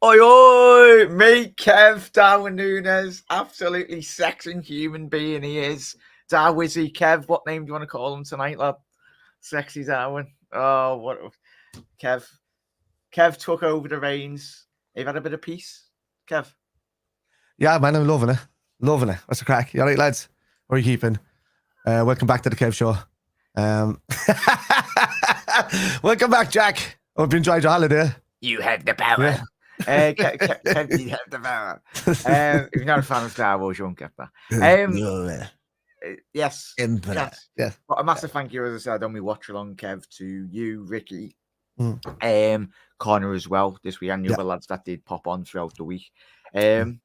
Oi, oi, mate, Kev, Darwin Nunez, absolutely sexy human being he is. Darwizzy, Kev, what name do you want to call him tonight, lad? Sexy Darwin. Oh, what Kev. Kev took over the reins. You've had a bit of peace, Kev? Yeah, man, I'm loving it. Loving it. What's the crack? You all right, lads? How are you keeping? Welcome back to the Kev Show. Welcome back, Jack. Hope you enjoyed your holiday. You have the power. Yeah. Kev, you have the power. If you're not a fan of Star Wars, you won't get that. Yes. Yes. But a massive thank you, as I said, on my watch along, Kev, to you, Ricky, Connor as well this week, and the other lads that did pop on throughout the week. And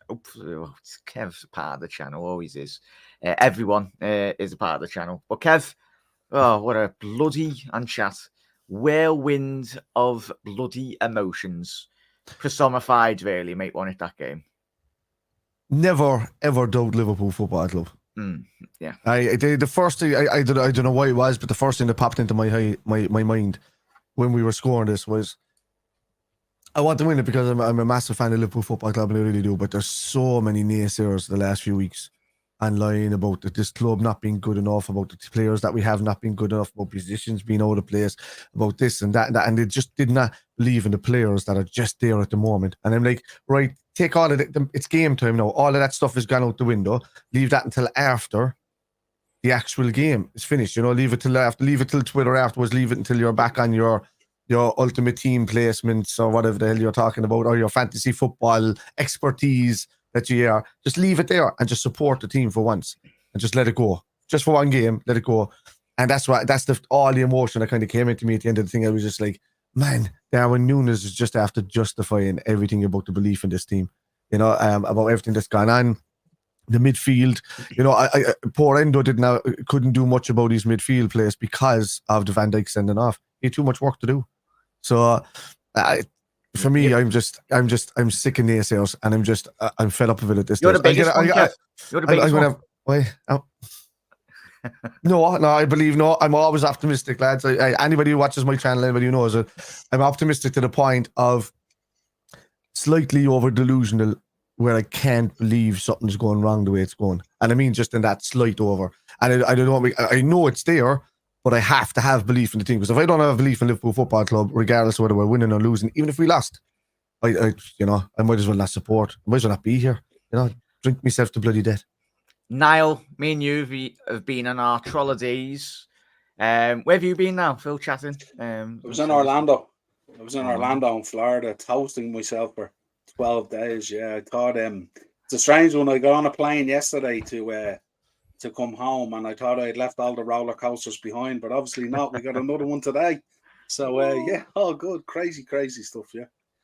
hopefully, Kev's a part of the channel, always is. Everyone is a part of the channel. But Kev, what a bloody and chat. Whirlwind of bloody emotions. Personified, really, mate, won it that game. Never, ever doubt Liverpool Football Club. Yeah. The first thing, I don't know why it was, but the first thing that popped into my mind when we were scoring this was, I want to win it because I'm a massive fan of Liverpool Football Club, and I really do, but there's so many naysayers the last few weeks online about this club not being good enough, about the players that we have not being good enough, about positions being out of place, about this and that, and they just did not believe in the players that are just there at the moment. And I'm like, right, take all of it, it's game time now. All of that stuff has gone out the window. Leave that until after the actual game is finished. Leave it till after, leave it till Twitter afterwards, leave it until you're back on your ultimate team placements or whatever the hell you're talking about, or your fantasy football expertise that you are. Just leave it there and just support the team for once and just let it go. Just for one game, let it go. And that's all the emotion that kind of came into me at the end of the thing. I was just like, man, Darwin Nunez is just after justifying everything about the belief in this team, about everything that's gone on. The midfield, poor Endo couldn't do much about his midfield place because of the Van Dijk sending off. He had too much work to do. So, for me, I'm sick of naysayers, and I'm fed up of it at this stage. You're the biggest one, Kev. You're the biggest one. No, I believe no. I'm always optimistic, lads. Anybody who watches my channel, anybody who knows it, I'm optimistic to the point of slightly over delusional, where I can't believe something's going wrong the way it's going. And I mean just in that slight over. And I know it's there, but I have to have belief in the team. Because if I don't have belief in Liverpool Football Club, regardless of whether we're winning or losing, even if we lost, I might as well not support. I might as well not be here. Drink myself to bloody death. Niall, me and you have been on our Trolladays. Where have you been now, Phil, chatting? I was in Orlando. I was in Orlando in Florida, toasting myself for 12 days. Yeah, I thought it's a strange one. I got on a plane yesterday to come home, and I thought I'd left all the roller coasters behind, but obviously not. We got another one today. So all good. Crazy stuff.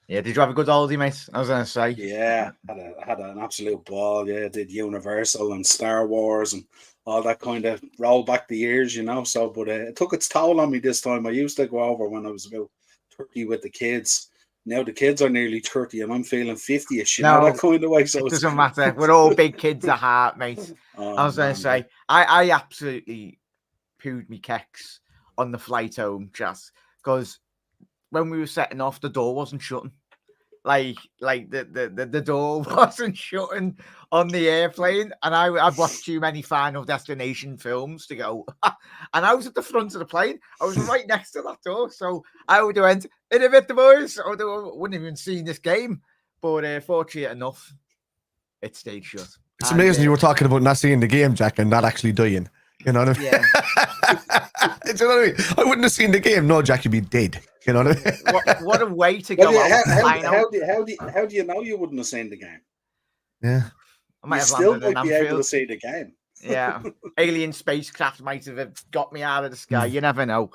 Yeah, did you have a good holiday, mate? I was going to say. Yeah, had an absolute ball. Yeah, did Universal and Star Wars and all that kind of roll back the years, So, but it took its toll on me this time. I used to go over when I was about 30 with the kids. Now the kids are nearly 30 and I'm feeling 50ish, that kind of way. So it doesn't matter. We're all big kids at heart, mate. I was going to say, I absolutely pooed me kecks on the flight home, just because when we were setting off, the door wasn't shutting. Like the door wasn't shutting on the airplane, and I've watched too many Final Destination films to go. And I was at the front of the plane. I was right next to that door, so I would have went in a bit, the boys. I wouldn't have even seen this game, but fortunate enough, it stayed shut. It's amazing you were talking about not seeing the game, Jack, and not actually dying. You know what I mean? Yeah. Do you know what I mean? I wouldn't have seen the game. No, Jack, you'd be dead. You know what I mean? What a way to go out. How do you know you wouldn't have seen the game? Yeah. I still might be able to see the game. Yeah. Alien spacecraft might have got me out of the sky. You never know.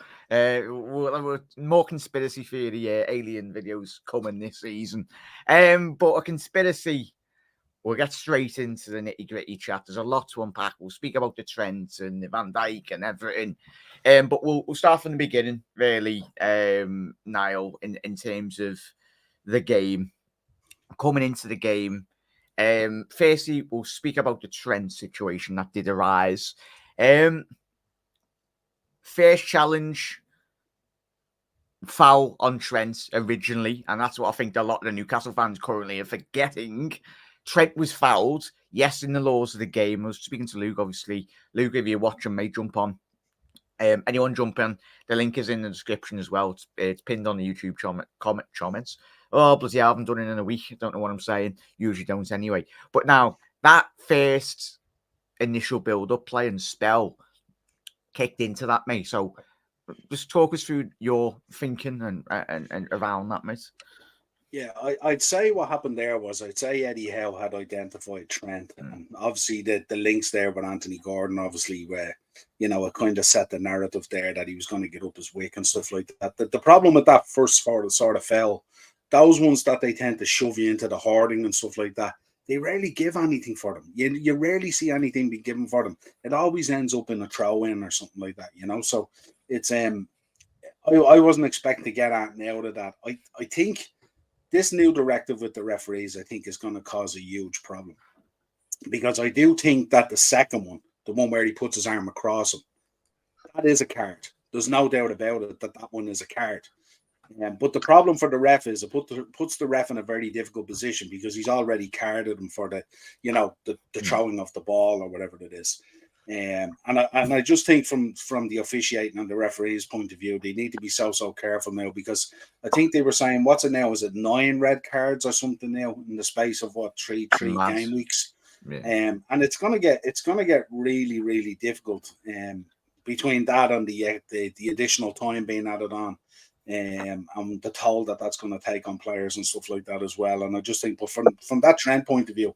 More conspiracy theory alien videos coming this season. But a conspiracy, we'll get straight into the nitty-gritty chat. There's a lot to unpack. We'll speak about the Trent and the Van Dijk and everything. But we'll start from the beginning, really, Niall, in terms of the game. Coming into the game, firstly, we'll speak about the Trent situation that did arise. First challenge, foul on Trent originally, and that's what I think a lot of the Newcastle fans currently are forgetting. Trent was fouled, yes, in the laws of the game. I was speaking to Luke, obviously. Luke, if you're watching, mate, jump on. Anyone jump in? The link is in the description as well. It's pinned on the YouTube comments. Oh, bloody hell, I haven't done it in a week. I don't know what I'm saying. Usually don't anyway. But now, that first initial build-up play and spell kicked into that, mate. So just talk us through your thinking and around that, mate. Yeah, I'd say what happened there was I'd say Eddie Howe had identified Trent, and obviously the links there with Anthony Gordon, obviously where it kind of set the narrative there that he was going to get up his wick and stuff like that. The problem with that first sort of fell, those ones that they tend to shove you into the hoarding and stuff like that, they rarely give anything for them. You rarely see anything be given for them. It always ends up in a throw-in or something like that, So it's I wasn't expecting to get anything out of that. I think this new directive with the referees, I think, is going to cause a huge problem, because I do think that the second one, the one where he puts his arm across him, that is a card. There's no doubt about it that one is a card. But the problem for the ref is it puts the ref in a very difficult position, because he's already carded him for the throwing of the ball or whatever it is. And I just think from the officiating and the referee's point of view, they need to be so careful now, because I think they were saying, what's it now? Is it 9 red cards or something now in the space of three game weeks? Yeah. And it's gonna get really, really difficult between that and the additional time being added on. And the toll that's going to take on players and stuff like that as well. And I just think, but from that Trent point of view,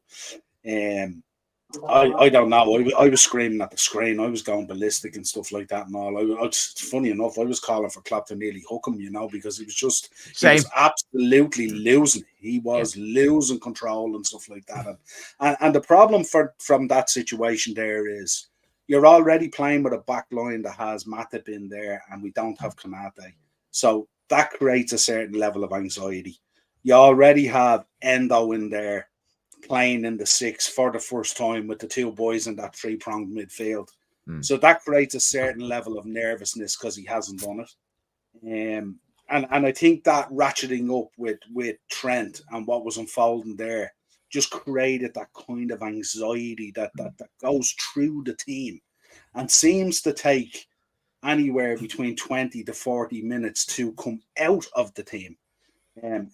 I don't know. I was screaming at the screen. I was going ballistic and stuff like that and all. Funny enough, I was calling for Klopp to nearly hook him, because he was he was absolutely losing. He was losing control and stuff like that. And the problem from that situation there is you're already playing with a back line that has Matip in there, and we don't have Konate. So that creates a certain level of anxiety. You already have Endo in there playing in the 6 for the first time with the 2 boys in that 3-pronged midfield. So that creates a certain level of nervousness because he hasn't done it. And I think that ratcheting up with Trent and what was unfolding there just created that kind of anxiety that goes through the team and seems to take anywhere between 20 to 40 minutes to come out of the team.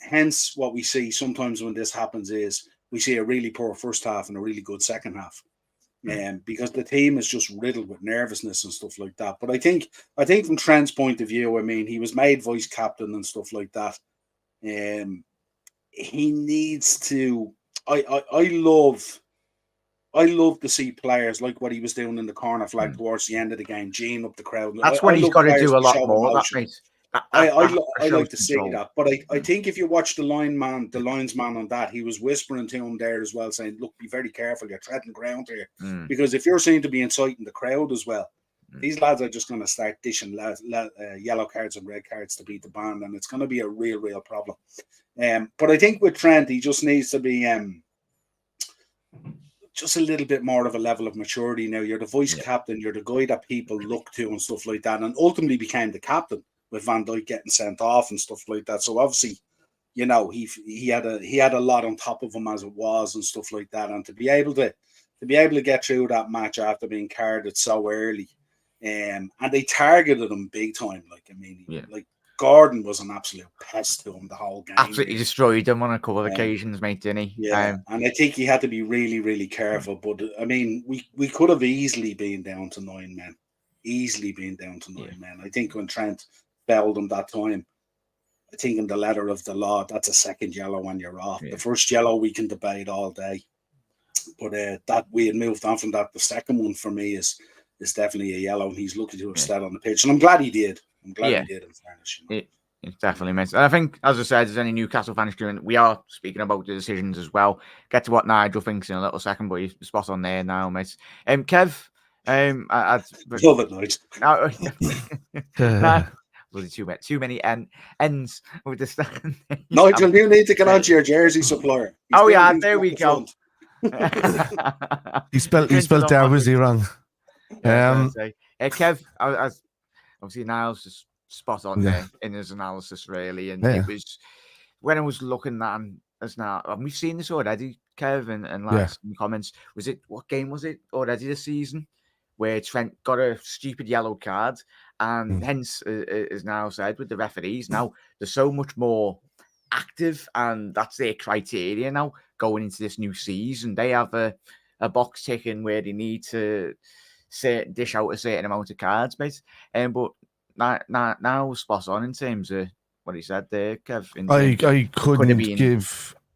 Hence, what we see sometimes when this happens is we see a really poor first half and a really good second half. Because the team is just riddled with nervousness and stuff like that. But I think from Trent's point of view, I mean, he was made vice captain and stuff like that. He needs to. I love to see players like what he was doing in the corner flag towards the end of the game, geeing up the crowd. That's when he's got to do a lot more. I like to see that, but I think if you watch the linesman on that, he was whispering to him there as well, saying, "Look, be very careful. You're treading ground here, because if you're seen to be inciting the crowd as well, these lads are just going to start dishing yellow cards and red cards to beat the band, and it's going to be a real problem." But I think with Trent, he just needs to be just a little bit more of a level of maturity now. You're the vice captain. You're the guy that people look to and stuff like that, and ultimately became the captain with Van Dijk getting sent off and stuff like that. So obviously, he had a lot on top of him as it was and stuff like that. And to be able to get through that match after being carded so early, and they targeted him big time. Like Gordon was an absolute pest to him the whole game. Absolutely destroyed him on a couple of occasions, mate, didn't he? Yeah, and I think he had to be really, really careful. But I mean, we could have easily been down to 9 men. I think when Trent belled him that time, I think in the letter of the law, that's a second yellow when you're off. The first yellow we can debate all day, but that we had moved on from that. The second one for me is definitely a yellow, and he's lucky to have stayed on the pitch, and I'm glad he did. He did, in fairness. It definitely meant. And I think, as I said, there's any Newcastle fans doing. We are speaking about the decisions as well. Get to what Nigel thinks in a little second, but he's spot on there now, mate. Kev, I love it, Nigel. Too many ends with the second. Nigel, you need to get onto your jersey supplier. There we go. He spelled Darwin wrong. Kev, obviously Niall's just spot on there in his analysis, really. And it was when I was looking at as now, and we've seen this already, Kevin and lads in the comments. What game was it already this season where Trent got a stupid yellow card, and hence is now said with the referees. Now they're so much more active, and that's their criteria now going into this new season. They have a box ticking where they need to dish out a certain amount of cards, mate. But now spot on in terms of what he said there, Kev.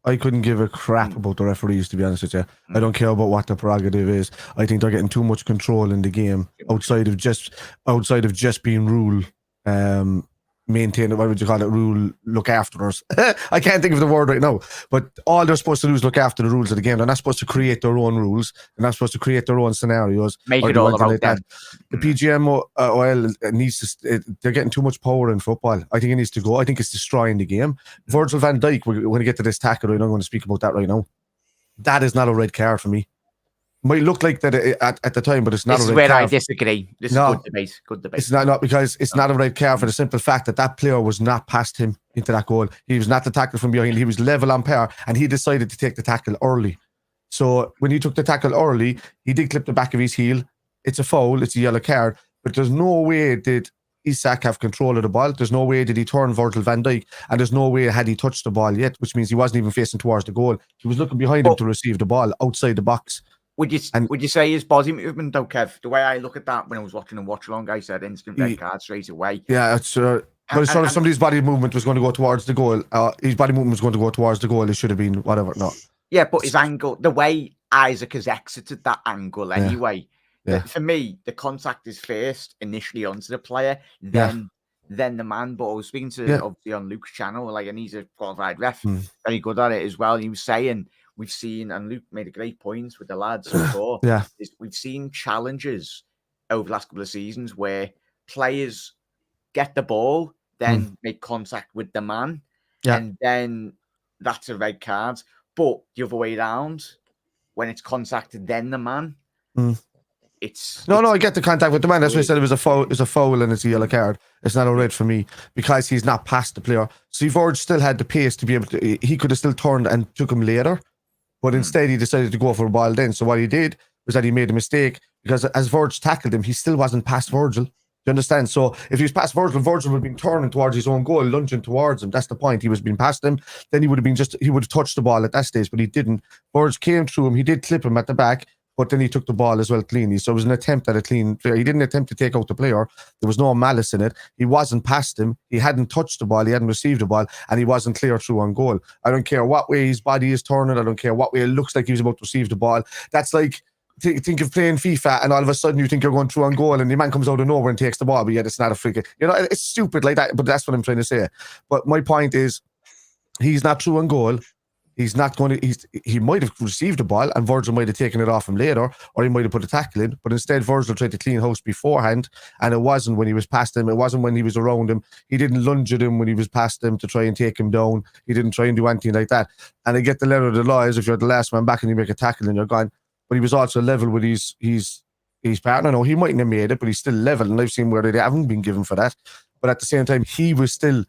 I couldn't give a crap about the referees, to be honest with you. I don't care about what the prerogative is. I think they're getting too much control in the game outside of just being rule maintain, what would you call it, rule look after us. I can't think of the word right now, but all they're supposed to do is look after the rules of the game. They're not supposed to create their own rules. They're not supposed to create their own scenarios. Make it all about them. The PGM needs to, they're getting too much power in football. I think it needs to go. I think it's destroying the game. Virgil van Dijk, we're going to get to this tackle, I'm going to speak about that right now. That is not a red card for me. Might look like that at the time, but it's not a red card. This is where I disagree. This is good debate. Good debate. It's not because it's not a red card for the simple fact that player was not past him into that goal. He was not the tackle from behind. He was level on par, and he decided to take the tackle early. So when he took the tackle early, he did clip the back of his heel. It's a foul. It's a yellow card. But there's no way did Isak have control of the ball. There's no way did he turn Virgil van Dijk, and there's no way had he touched the ball yet, which means he wasn't even facing towards the goal. He was looking behind him to receive the ball outside the box. Would you say his body movement, though, Kev? The way I look at that when I was watching a watch along, I said instant red card straight away. Yeah, it's but if somebody's body movement was going to go towards the goal, his body movement was going to go towards the goal. It should have been whatever. No. Yeah, but his angle, the way Isaac has exited that angle anyway. For me, the contact is first initially onto the player, then the man. But I was speaking to obviously on Luke's channel, and he's a qualified ref, very good at it as well. And he was saying, we've seen, and Luke made a great point with the lads before, we've seen challenges over the last couple of seasons where players get the ball, then make contact with the man, and then that's a red card. But the other way around, when it's contacted, then the man, I get the contact with the man. That's why I said it was a foul. It's a foul and it's a yellow card. It's not a red for me because he's not past the player. So Virgil still had the pace to be able to. He could have still turned and took him later. But instead, he decided to go for a ball then. So what he did was that he made a mistake because as Virgil tackled him, he still wasn't past Virgil. Do you understand? So if he was past Virgil would have been turning towards his own goal, lunging towards him. That's the point. He was being past him. Then he would have touched the ball at that stage, but he didn't. Virgil came through him. He did clip him at the back, but then he took the ball as well cleanly. So it was an attempt at a clean player. He didn't attempt to take out the player. There was no malice in it. He wasn't past him. He hadn't touched the ball. He hadn't received the ball, and he wasn't clear through on goal. I don't care what way his body is turning. I don't care what way it looks like he was about to receive the ball. That's like, think of playing FIFA, and all of a sudden you think you're going through on goal, and the man comes out of nowhere and takes the ball, but yet it's not a free kick. It's stupid like that, but that's what I'm trying to say. But my point is, he's not through on goal. He's not going to. He might have received the ball, and Virgil might have taken it off him later, or he might have put a tackle in. But instead, Virgil tried to clean house beforehand, and it wasn't when he was past him. It wasn't when he was around him. He didn't lunge at him when he was past him to try and take him down. He didn't try and do anything like that. And I get the letter of the law is if you're the last man back and you make a tackle and you're gone. But he was also level with his partner. No, he mightn't have made it, but he's still level, and I've seen where they haven't been given for that. But at the same time, Virgil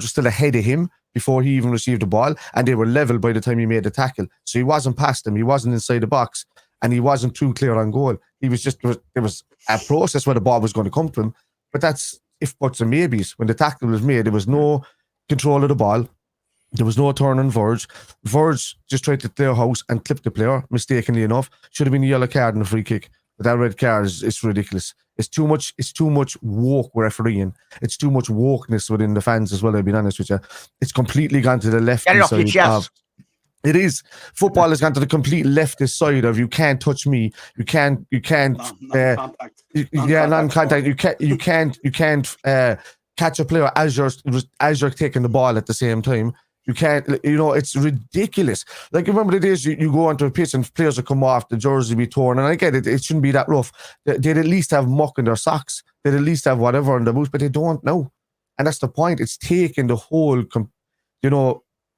still ahead of him before he even received the ball, and they were level by the time he made the tackle. So he wasn't past him, he wasn't inside the box, and he wasn't too clear on goal. He was just, there was a process where the ball was going to come to him, but that's if buts and maybes. When the tackle was made, there was no control of the ball, there was no turn on Virgil. Virgil just tried to clear house and clip the player, mistakenly enough. Should have been a yellow card and a free kick. But that red card is ridiculous. It's too much woke refereeing. It's too much wokeness within the fans as well, I'll be honest with you. It's completely gone to the left side. It is. Football has gone to the complete leftist side of you can't touch me. You can't non-contact. You can't catch a player as you're taking the ball at the same time. You can't, it's ridiculous. Like, remember the days you go onto a pitch and players will come off, the jersey be torn, and I get it, it shouldn't be that rough. They'd at least have muck in their socks. They'd at least have whatever in their boots, but they don't know. And that's the point. It's taking the whole,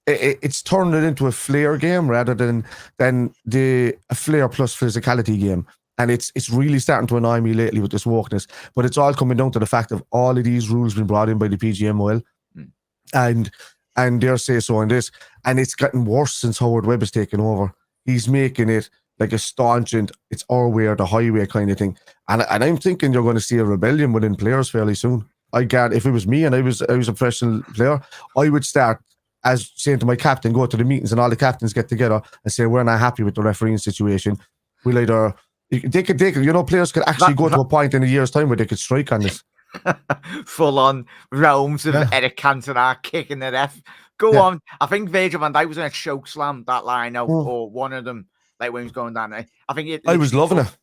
it's turned it into a flair game rather than a flair plus physicality game. And it's really starting to annoy me lately with this wokeness. But it's all coming down to the fact of all of these rules being brought in by the PGMOL. And they're say so in this. And it's gotten worse since Howard Webb has taken over. He's making it like a staunch and it's our way or the highway kind of thing. And I'm thinking you're going to see a rebellion within players fairly soon. If it was me and I was a professional player, I would start as saying to my captain, go to the meetings and all the captains get together and say, we're not happy with the refereeing situation. We'll either... They could, players could actually go to a point in a year's time where they could strike on this. Full on realms of Eric Cantona kicking the ref. Go on. I think Virgil van Dijk was going to choke slam that line out, or one of them, like when he was going down there. I think I was loving it.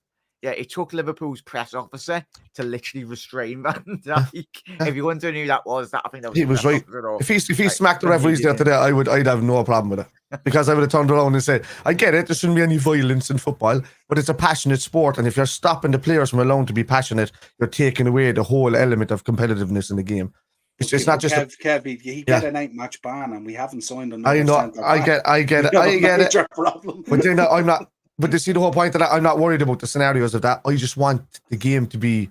Yeah, it took Liverpool's press officer to literally restrain Van Dijk. If you wonder who that was, I think that was. He was right. If he smacked the referees there today, I'd have no problem with it. Because I would have turned around and said, I get it, there shouldn't be any violence in football, but it's a passionate sport, and if you're stopping the players from allowing to be passionate, you're taking away the whole element of competitiveness in the game. It's not just Kev, he got an 8-match ban, and we haven't signed another. I know, I get it. Problem. But then I'm not. But to see the whole point of that, I'm not worried about the scenarios of that. I just want the game to be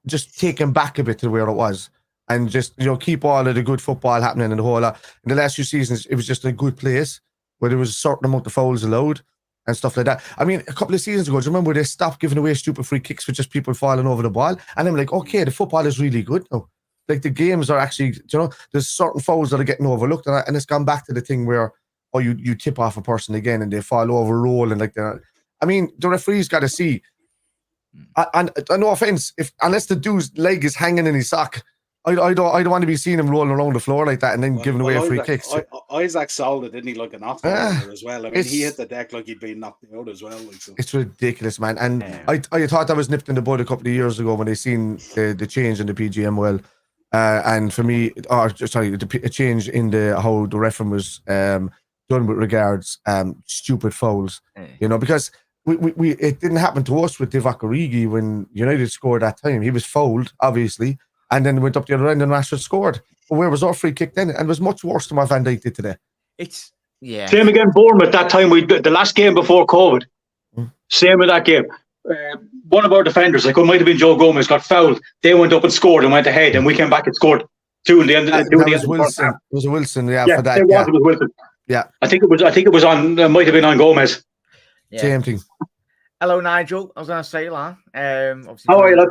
just taken back a bit to where it was. And just, keep all of the good football happening and the whole lot. In the last few seasons, it was just a good place where there was a certain amount of fouls allowed and stuff like that. I mean, a couple of seasons ago, do you remember where they stopped giving away stupid free kicks for just people falling over the ball? And I'm like, okay, the football is really good now. Like, the games are actually, there's certain fouls that are getting overlooked. And it's gone back to the thing where, you tip off a person again and they fall over, roll, and like that. I mean, the referee's got to see. And no offense, unless the dude's leg is hanging in his sock, I don't want to be seeing him rolling around the floor like that and then giving away free kicks. Isaac sold it, didn't he? Like an offside as well. I mean, he hit the deck like he'd been knocked out as well. Like, so. It's ridiculous, man. And I thought that was nipped in the bud a couple of years ago when they seen the change in the PGMOL. And for me, a change in how the referee was done with regards stupid fouls, because we it didn't happen to us with Divock Origi when United scored that time. He was fouled, obviously, and then went up the other end and Rashford scored. But where was our free kick then? And it was much worse than what Van Dijk did today. Same again, Bournemouth that time. The last game before COVID. Same with that game. One of our defenders, it might have been Joe Gomez, got fouled. They went up and scored and went ahead, and we came back and scored two in the end. It was Wilson, for that. It was Wilson. Yeah, I think it was on. Might have been on Gomez. Same thing. Hello, Nigel. I was going to say, Lan. How are you, lad?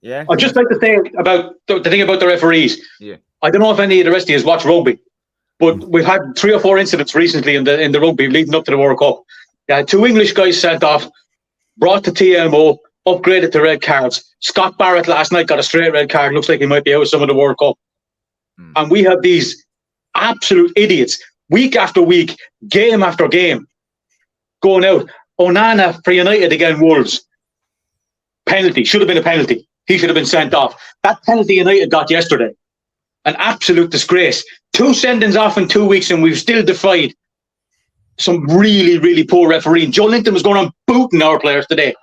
Yeah. I'd just like to say about the thing about the referees. Yeah. I don't know if any of the rest of you watch rugby, but we've had 3 or 4 incidents recently in the rugby leading up to the World Cup. 2 English guys sent off, brought to TMO, upgraded to red cards. Scott Barrett last night got a straight red card. Looks like he might be out of some of the World Cup. And we have these absolute idiots week after week, game after game, going out. Onana for United against Wolves. Penalty. Should have been a penalty. He should have been sent off. That penalty United got yesterday. An absolute disgrace. 2 sendings off in 2 weeks and we've still defied some really, really poor refereeing. Joe Linton was going on booting our players today.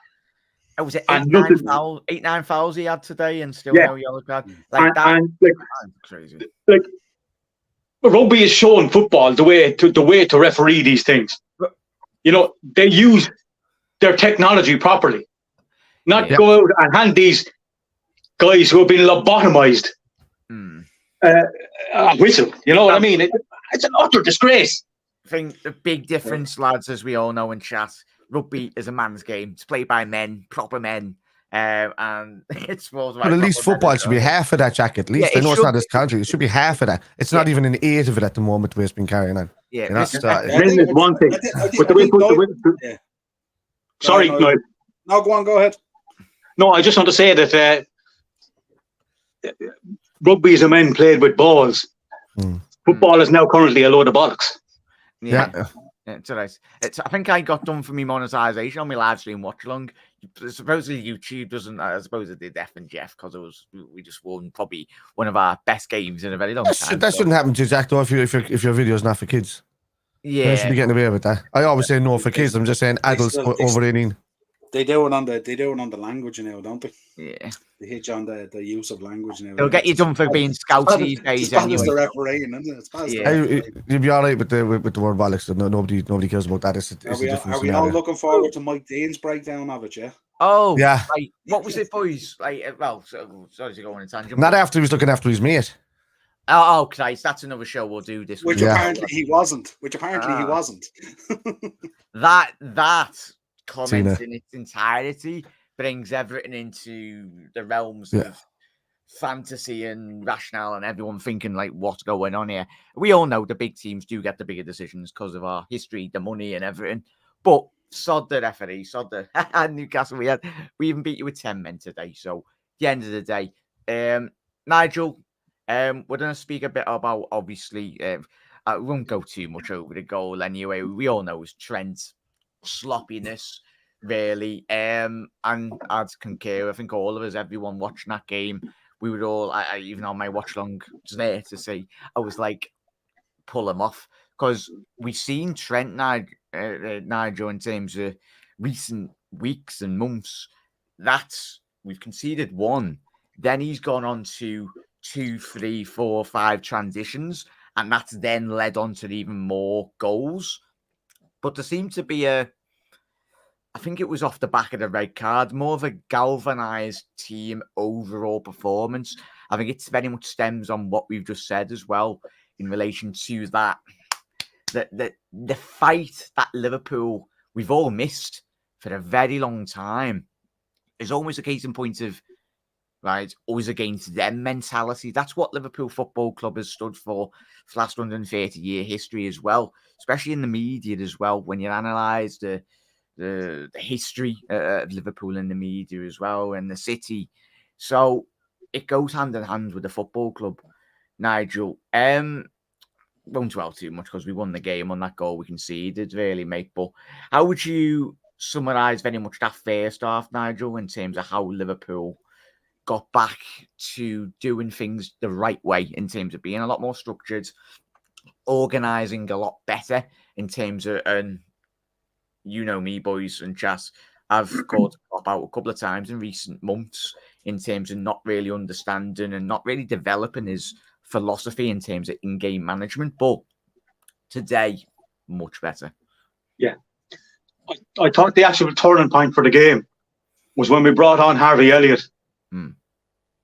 Was it 8-9 fouls he had today and still no yellow card? Crazy. Like, rugby is showing football the way to referee these things. They use their technology properly. Not go out and hand these guys who have been lobotomized a whistle. You know what I mean? It's an utter disgrace. I think the big difference, lads, as we all know in chat, rugby is a man's game. It's played by men, proper men. And it's supposed but at least football should be half of that, Jack. At least I know it's not this country. It should be half of that. It's not even an 8 of it at the moment where it's been carrying on. Yeah, men is one thing. Sorry, Lloyd. No, go on. Go ahead. No, I just want to say that rugby is a men played with balls. Football is now currently a load of bollocks. Yeah. It's nice. I think I got done for me monetization on my live stream watch along. Supposedly YouTube doesn't. I suppose it did F and Jeff because we just won probably one of our best games in a very long time. That shouldn't happen to Jack though if your video is not for kids. Yeah, you should be getting away with that. I always say no for kids. I'm just saying adults over 18. They do it on the language now, don't they? Yeah. They hit you on the use of language now. They'll get you done for being scouts these days anyway. It's the refereeing, isn't it? It's bad as the Hey, refereeing. you'll be all right with the word bollocks. Nobody cares about that. It's a different Are we scenario. all looking forward to Mike Dean's breakdown of it? Yeah. Oh, yeah. Right. What was it, boys? Like, well, sorry to go on a tangent. Not after he was looking after his mate. Oh, Christ, that's another show we'll do this week. Which apparently he wasn't. That comment in its entirety brings everything into the realms of fantasy and rationale and everyone thinking like what's going on here. We all know the big teams do get the bigger decisions because of our history, the money and everything. But sod the referee, sod the Newcastle. We even beat you with 10 men today. So at the end of the day, Nigel, we're going to speak a bit about, obviously, I won't go too much over the goal anyway. We all know it's Trent sloppiness, really. And I'd concur. I think all of us, everyone watching that game, we would all, I even on my watch long there to say, I was like, pull him off. Because we've seen Trent Nigel in terms of recent weeks and months. We've conceded 1. Then he's gone on to 2, 3, 4, 5 transitions. And that's then led on to even more goals. But there seemed to be I think it was off the back of the red card, more of a galvanized team overall performance. I think it's very much stems on what we've just said as well in relation to that. The fight that Liverpool we've all missed for a very long time is almost a case in point of always against them mentality. That's what Liverpool Football Club has stood for the last 130-year history as well, especially in the media as well. When you analyse the history of Liverpool in the media as well and the city, so it goes hand in hand with the football club. Nigel, won't dwell too much because we won the game on that goal we conceded, really, mate. But how would you summarise very much that first half, Nigel, in terms of how Liverpool got back to doing things the right way in terms of being a lot more structured, organising a lot better in terms of, and you know me, boys and Chas, I've called up out a couple of times in recent months in terms of not really understanding and not really developing his philosophy in terms of in-game management, but today, much better. Yeah. I thought the actual turning point for the game was when we brought on Harvey Elliott.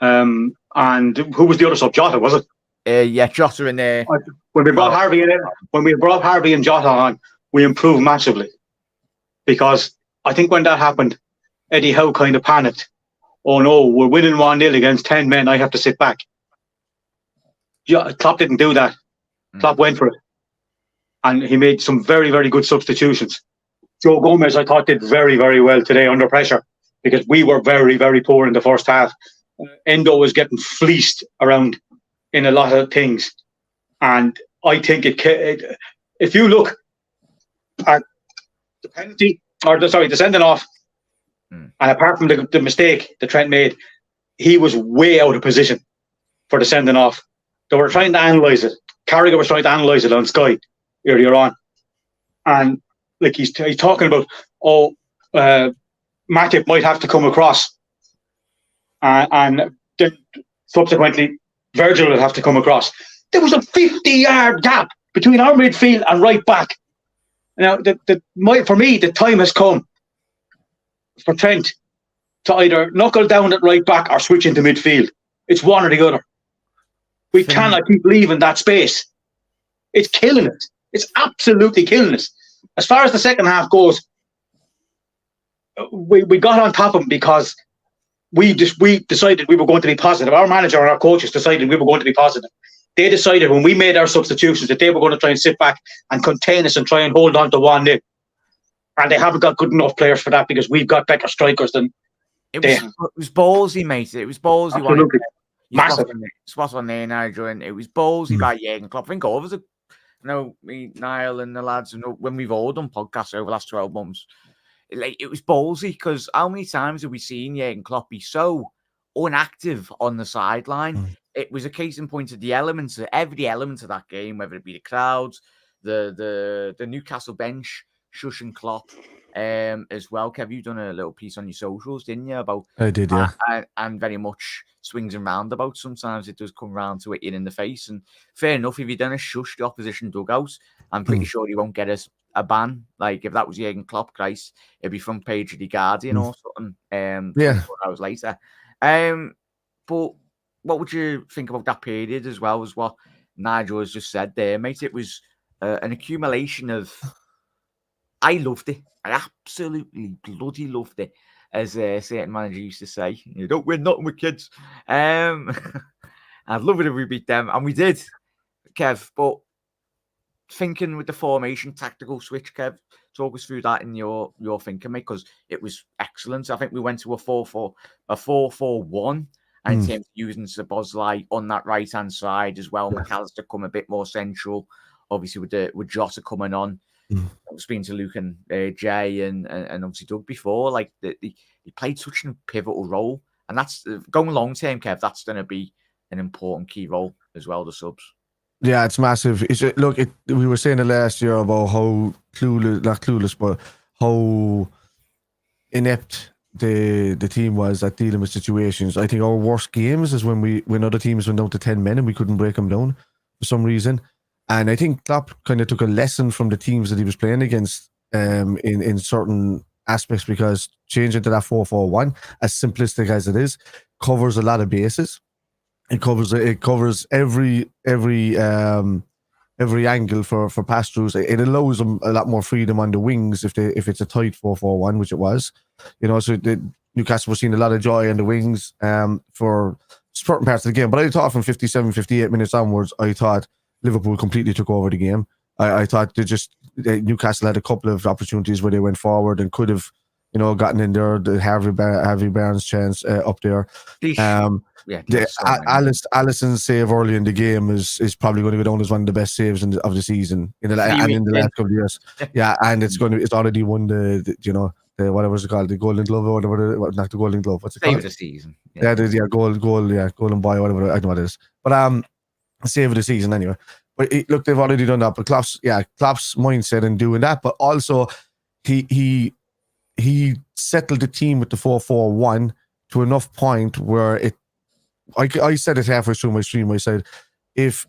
And who was the other sub? Jota, was it? Yeah, Jota in there. When we brought Harvey and Jota on, we improved massively. Because I think when that happened, Eddie Howe kind of panicked. Oh no, we're winning 1-0 against 10 men. I have to sit back. Klopp didn't do that. Klopp went for it. And he made some very, very good substitutions. Joe Gomez, I thought, did very, very well today under pressure because we were very, very poor in the first half. Endo was getting fleeced around in a lot of things. And I think if you look at the penalty, the sending off, and apart from the mistake that Trent made, he was way out of position for the sending off. They were trying to analyse it. Carragher was trying to analyse it on Sky earlier on. And like he's talking about, Matip might have to come across. And then subsequently, Virgil would have to come across. There was a 50-yard gap between our midfield and right back. Now, for me, the time has come for Trent to either knuckle down at right back or switch into midfield. It's one or the other. We cannot keep leaving that space. It's killing us. It's absolutely killing us. As far as the second half goes, we got on top of them because we decided we were going to be positive. Our manager and our coaches decided we were going to be positive. They decided when we made our substitutions that they were going to try and sit back and contain us and try and hold on to 1-0. And they haven't got good enough players for that because we've got better strikers than they have. It was ballsy, mate. It was ballsy. Absolutely. Massive. Spot on there, Nigel. And it was ballsy by Jurgen Klopp. I think all of us, me, Niall and the lads, when we've all done podcasts over the last 12 months, it was ballsy because how many times have we seen Jurgen Klopp be so inactive on the sideline? It was a case in point of every element of that game, whether it be the crowds, the Newcastle bench, shushing Klopp as well. Kev, you done a little piece on your socials, didn't you? About I did, yeah. And very much swings and roundabouts. Sometimes it does come round to it in the face. And fair enough, if you're going to shush the opposition dugout, I'm pretty sure he won't get us a ban. Like if that was Jurgen Klopp, Christ, it'd be front page of the Guardian or something. 24 hours later. But what would you think about that period as well as what Nigel has just said there, mate? It was an accumulation of. I loved it. I absolutely bloody loved it, as a certain manager used to say. You don't win nothing with kids. I'd love it if we beat them, and we did, Kev. But thinking with the formation, tactical switch, Kev, talk us through that in your thinking, mate, because it was excellent. I think we went to a 4-4-1. And in terms of using Szoboszlai on that right hand side as well, McAllister come a bit more central. Obviously, with Jota coming on, I was speaking to Luke and Jay and obviously Doug before. Like he played such a pivotal role, and that's going long term, Kev. That's going to be an important key role as well. The subs. Yeah, it's massive. We were saying it last year about how not clueless, but how inept the team was at dealing with situations. I think our worst games is when other teams went down to 10 men and we couldn't break them down for some reason. And I think Klopp kind of took a lesson from the teams that he was playing against in certain aspects, because changing to that 4-4-1, as simplistic as it is, covers a lot of bases. It covers every angle for pass throughs. It allows them a lot more freedom on the wings if it's a tight 4-4-1, which it was. So Newcastle was seeing a lot of joy on the wings for certain parts of the game. But I thought from 57, 58 minutes onwards, I thought Liverpool completely took over the game. I thought Newcastle had a couple of opportunities where they went forward and could have, gotten in there. The Harvey Barnes chance up there. Alisson's save early in the game is probably going to go down as one of the best saves of the season in the last couple of years. Yeah, and it's already won the whatever it's called, the Golden Glove or whatever, not the Golden Glove. What's it called? Save of the season. Golden Boy, whatever. I don't know what it is, but save of the season anyway. But look, they've already done that. But Klopp's mindset in doing that, but also he settled the team with the 4-4-1 to enough point where I said it halfway through my stream. I said, if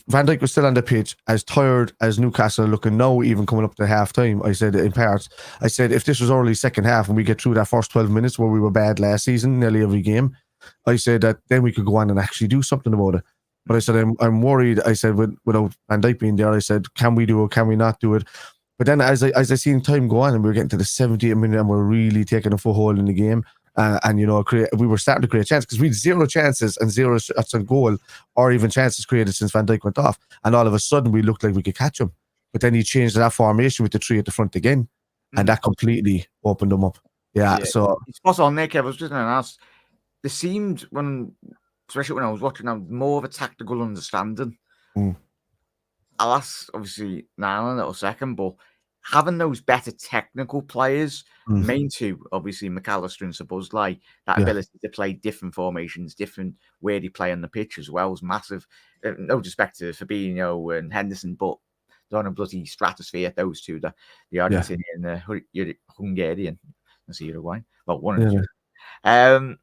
Van Dijk was still on the pitch, as tired as Newcastle looking now, even coming up to half time, I said in parts, if this was early second half and we get through that first 12 minutes where we were bad last season, nearly every game, I said that then we could go on and actually do something about it. But I said, I'm worried. I said, without Van Dijk being there, I said, can we do it? Can we not do it? But then as I seen time go on and we were getting to the 78th minute and we're really taking a foothold in the game, we were starting to create chances, because we had 0 chances and 0 shots on goal or even chances created since Van Dijk went off. And all of a sudden we looked like we could catch him. But then he changed that formation with the 3 at the front again. And that completely opened them up. Yeah. So it's spot on there, Kev. I was just going to ask, there seemed especially when I was watching, more of a tactical understanding. I'll ask, obviously, now in a little second, but having those better technical players, main two, obviously, McAllister and Szoboszlai, that ability to play different formations, different where they play on the pitch as well, is massive. No disrespect to Fabinho and Henderson, but they're on a bloody stratosphere, those two, the Argentinian and the Hungarian. I see Uruguay. Well, one of them.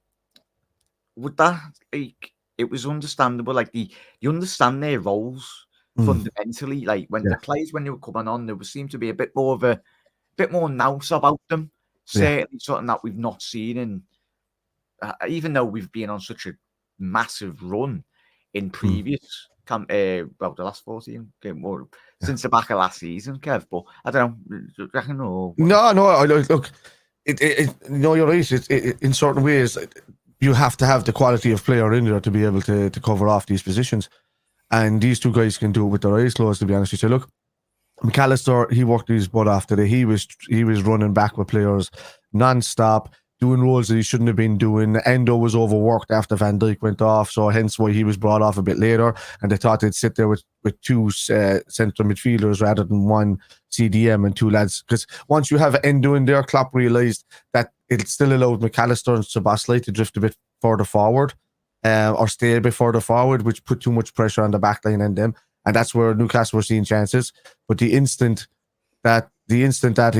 Would that, it was understandable, you understand their roles fundamentally, when the players, when they were coming on, there seemed to be a bit more nous about them, certainly something that we've not seen in, even though we've been on such a massive run in previous the last 14 game more since the back of last season, Kev. But I don't know. I don't know. No. Look, you're right. In certain ways, you have to have the quality of player in there to be able to cover off these positions. And these two guys can do it with their eyes closed, to be honest with you. Look, McAllister, he worked his butt off today. He was running back with players non-stop, doing roles that he shouldn't have been doing. Endo was overworked after Van Dijk went off, so hence why he was brought off a bit later. And they thought they'd sit there with 2 centre midfielders rather than 1 CDM and 2 lads. Because once you have Endo in there, Klopp realised that it still allowed McAllister and Szoboszlai to drift a bit further forward. Or stay a bit further forward, which put too much pressure on the back line and them. And that's where Newcastle were seeing chances. But the instant that the instant that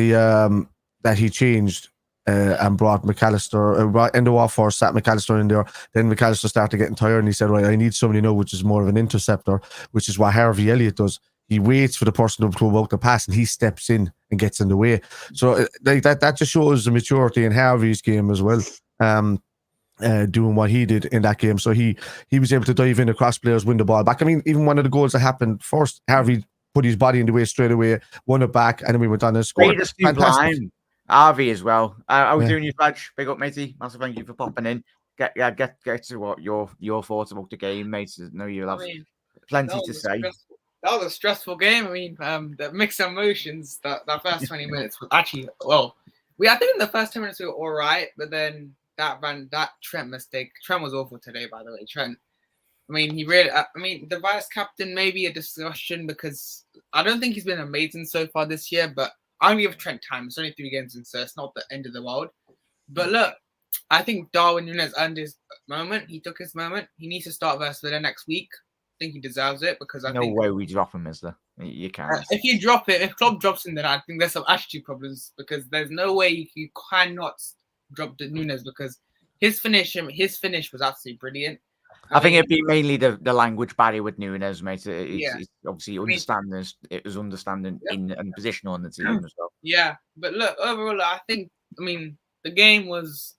he changed and brought McAllister, brought YNWA first, sat McAllister in there, then McAllister started getting tired and he said, right, I need somebody now which is more of an interceptor, which is what Harvey Elliott does. He waits for the person to throw out the pass and he steps in and gets in the way. So that just shows the maturity in Harvey's game as well. Doing what he did in that game. So he was able to dive in across players, win the ball back. I mean, even one of the goals that happened first, Harvey put his body in the way straight away, won it back, and then we went on and scored. Fantastic. Harvey as well. I was doing you, Fudge. Big up, matey. Massive thank you for popping in. Get to what your thoughts about the game, mates. I know you'll have plenty to say. That was a stressful game. I mean, the mixed emotions. That first 20 minutes was actually I think the first 10 minutes we were all right, but then that Trent mistake. Trent was awful today, by the way. Trent. I mean, he really. The vice captain maybe a discussion because I don't think he's been amazing so far this year, but I'm gonna give Trent time. It's only 3 games in, so it's not the end of the world. But look, I think Darwin Nunez earned his moment. He took his moment. He needs to start versus Villa next week. I think he deserves it because I think no way we drop him, is there? You can't. If you drop it, if Klopp drops him, then I think there's some attitude problems because there's no way you cannot drop the Nunez because his finish was absolutely brilliant. I think it'd be mainly the language barrier with Nunez, mate. It's obviously understanding in and positional on the team as well. Yeah, but look, overall, I think the game was.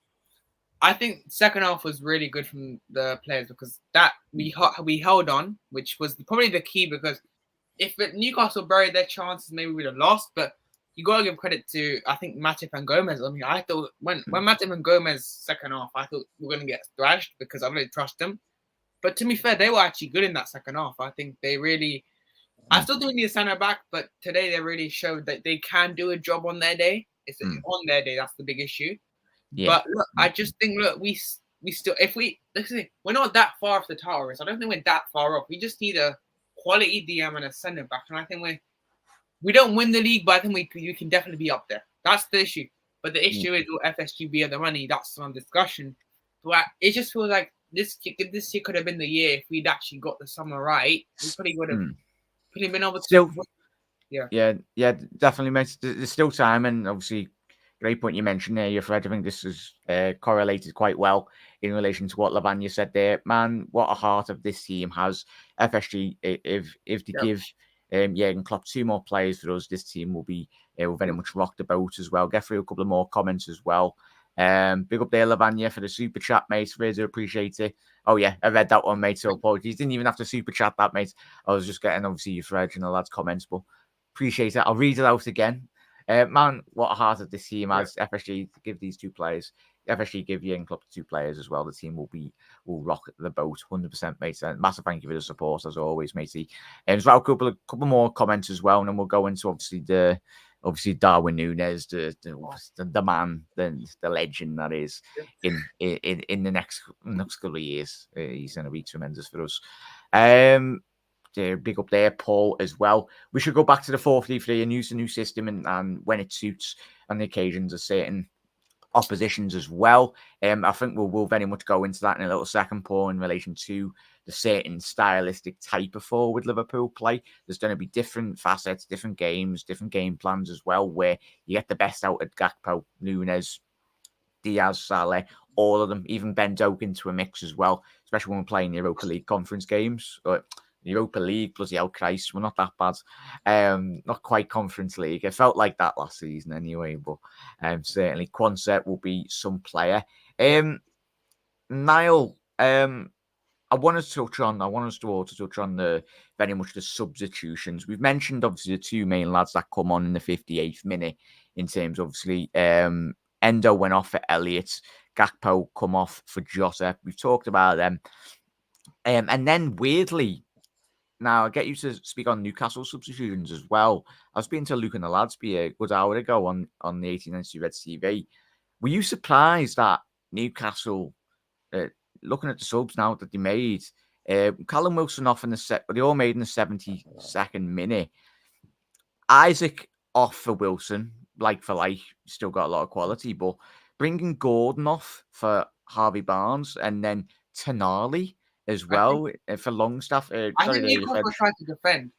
I think second half was really good from the players because that we held on, which was probably the key because if Newcastle buried their chances, maybe we'd have lost. But you got to give credit to, I think, Matip and Gomez. I mean, I thought when Matip and Gomez second half, I thought we were going to get thrashed because I really trust them. But to be fair, they were actually good in that second half. I think they really... I still do need a centre back, but today they really showed that they can do a job on their day. It's on their day, that's the big issue. Yeah. But look, I just think, we still... we're not that far off the title race. I don't think we're that far off. We just need a quality DM and a centre back. And I think we don't win the league, but I think we can definitely be up there. That's the issue. But the issue is will FSG be at the money? That's some discussion. But it just feels like this year could have been the year if we'd actually got the summer right. We probably would have been able to. Still, yeah, definitely, mate. There's still time, and obviously, great point you mentioned there, Fred. I think this is correlated quite well in relation to what Lavagna said there. Man, what a heart of this team has. FSG, if they give Jurgen Klopp 2 more players for us, this team will be very much rocked the boat as well. Get through a couple of more comments as well. Big up there, Lavagna, for the super chat, mate. Really do appreciate it. Oh, yeah, I read that one, mate. So apologies. Didn't even have to super chat that, mate. I was just getting, obviously, your Fred and the lads' comments, but appreciate it. I'll read it out again. Man, what a heart of this team has. FSG to give these 2 players. FSG give Jurgen Klopp 2 players as well. The team will rock the boat 100%, mate. And massive thank you for the support as always, matey. As well, a couple more comments as well, and then we'll go into obviously Darwin Nunez, the man, the legend that is in the next couple of years. He's going to be tremendous for us. Big up there, Paul, as well. We should go back to the 4-3-3 and use the new system and when it suits on the occasions of certain oppositions as well. I think we'll very much go into that in a little second, Paul, in relation to the certain stylistic type of forward Liverpool play. There's going to be different facets, different games, different game plans as well, where you get the best out of Gakpo, Nunez, Diaz, Salah, all of them, even Ben Doak into a mix as well, especially when we're playing Europa League conference games. Europa League, bloody hell, Christ, we're not that bad. Not quite Conference League. It felt like that last season anyway, but certainly Quonset will be some player. Niall, I want us to all touch on the very much the substitutions. We've mentioned obviously the 2 main lads that come on in the 58th minute in terms obviously Endo went off for Elliott, Gakpo come off for Jota. We've talked about them. And then weirdly, now I get you to speak on Newcastle substitutions as well. I was speaking to Luke and the lads a good hour ago on the 1892 Red TV. Were you surprised that Newcastle, looking at the subs now that they made, Callum Wilson off in the set, but they all made in the 72nd minute. Isaac off for Wilson, like for like, still got a lot of quality, but bringing Gordon off for Harvey Barnes and then Tonali as well for Longstaff. I think Newcastle tried to defend.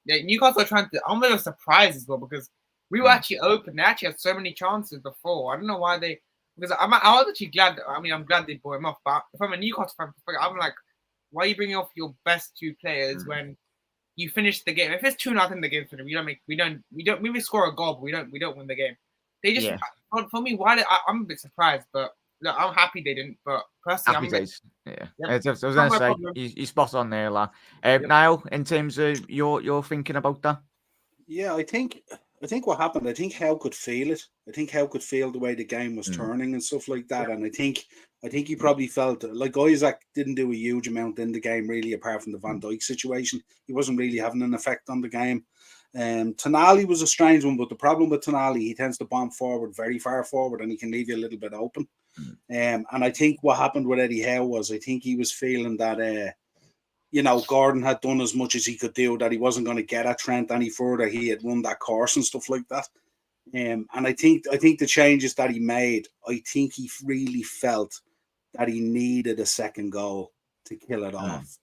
Newcastle are trying to. I'm a little surprised as well because we were actually open. They actually had so many chances before. I don't know why they. Because I was actually glad. I mean, I'm glad they brought him off. But from a Newcastle fan perspective, I'm like, why are you bringing off your best 2 players when you finish the game? If it's 2-0 in the game for them, we don't. We score a goal, but we don't win the game. They just for me. Why? I'm a bit surprised, but look, I'm happy they didn't. But personally, happy days. Yeah, I was going to say you spot on there, lad. Niall, in terms of your thinking about that. Yeah, I think what happened, I think Howe could feel it. I think Howe could feel the way the game was turning and stuff like that. And I think he probably felt like Isaac didn't do a huge amount in the game, really, apart from the Van Dijk situation. He wasn't really having an effect on the game. Tonali was a strange one, but the problem with Tonali, he tends to bomb forward, very far forward, and he can leave you a little bit open. And I think what happened with Eddie Howe was, I think he was feeling that Gordon had done as much as he could do, that he wasn't going to get at Trent any further. He had run that course and stuff like that. And I think the changes that he made, I think he really felt that he needed a second goal to kill it off.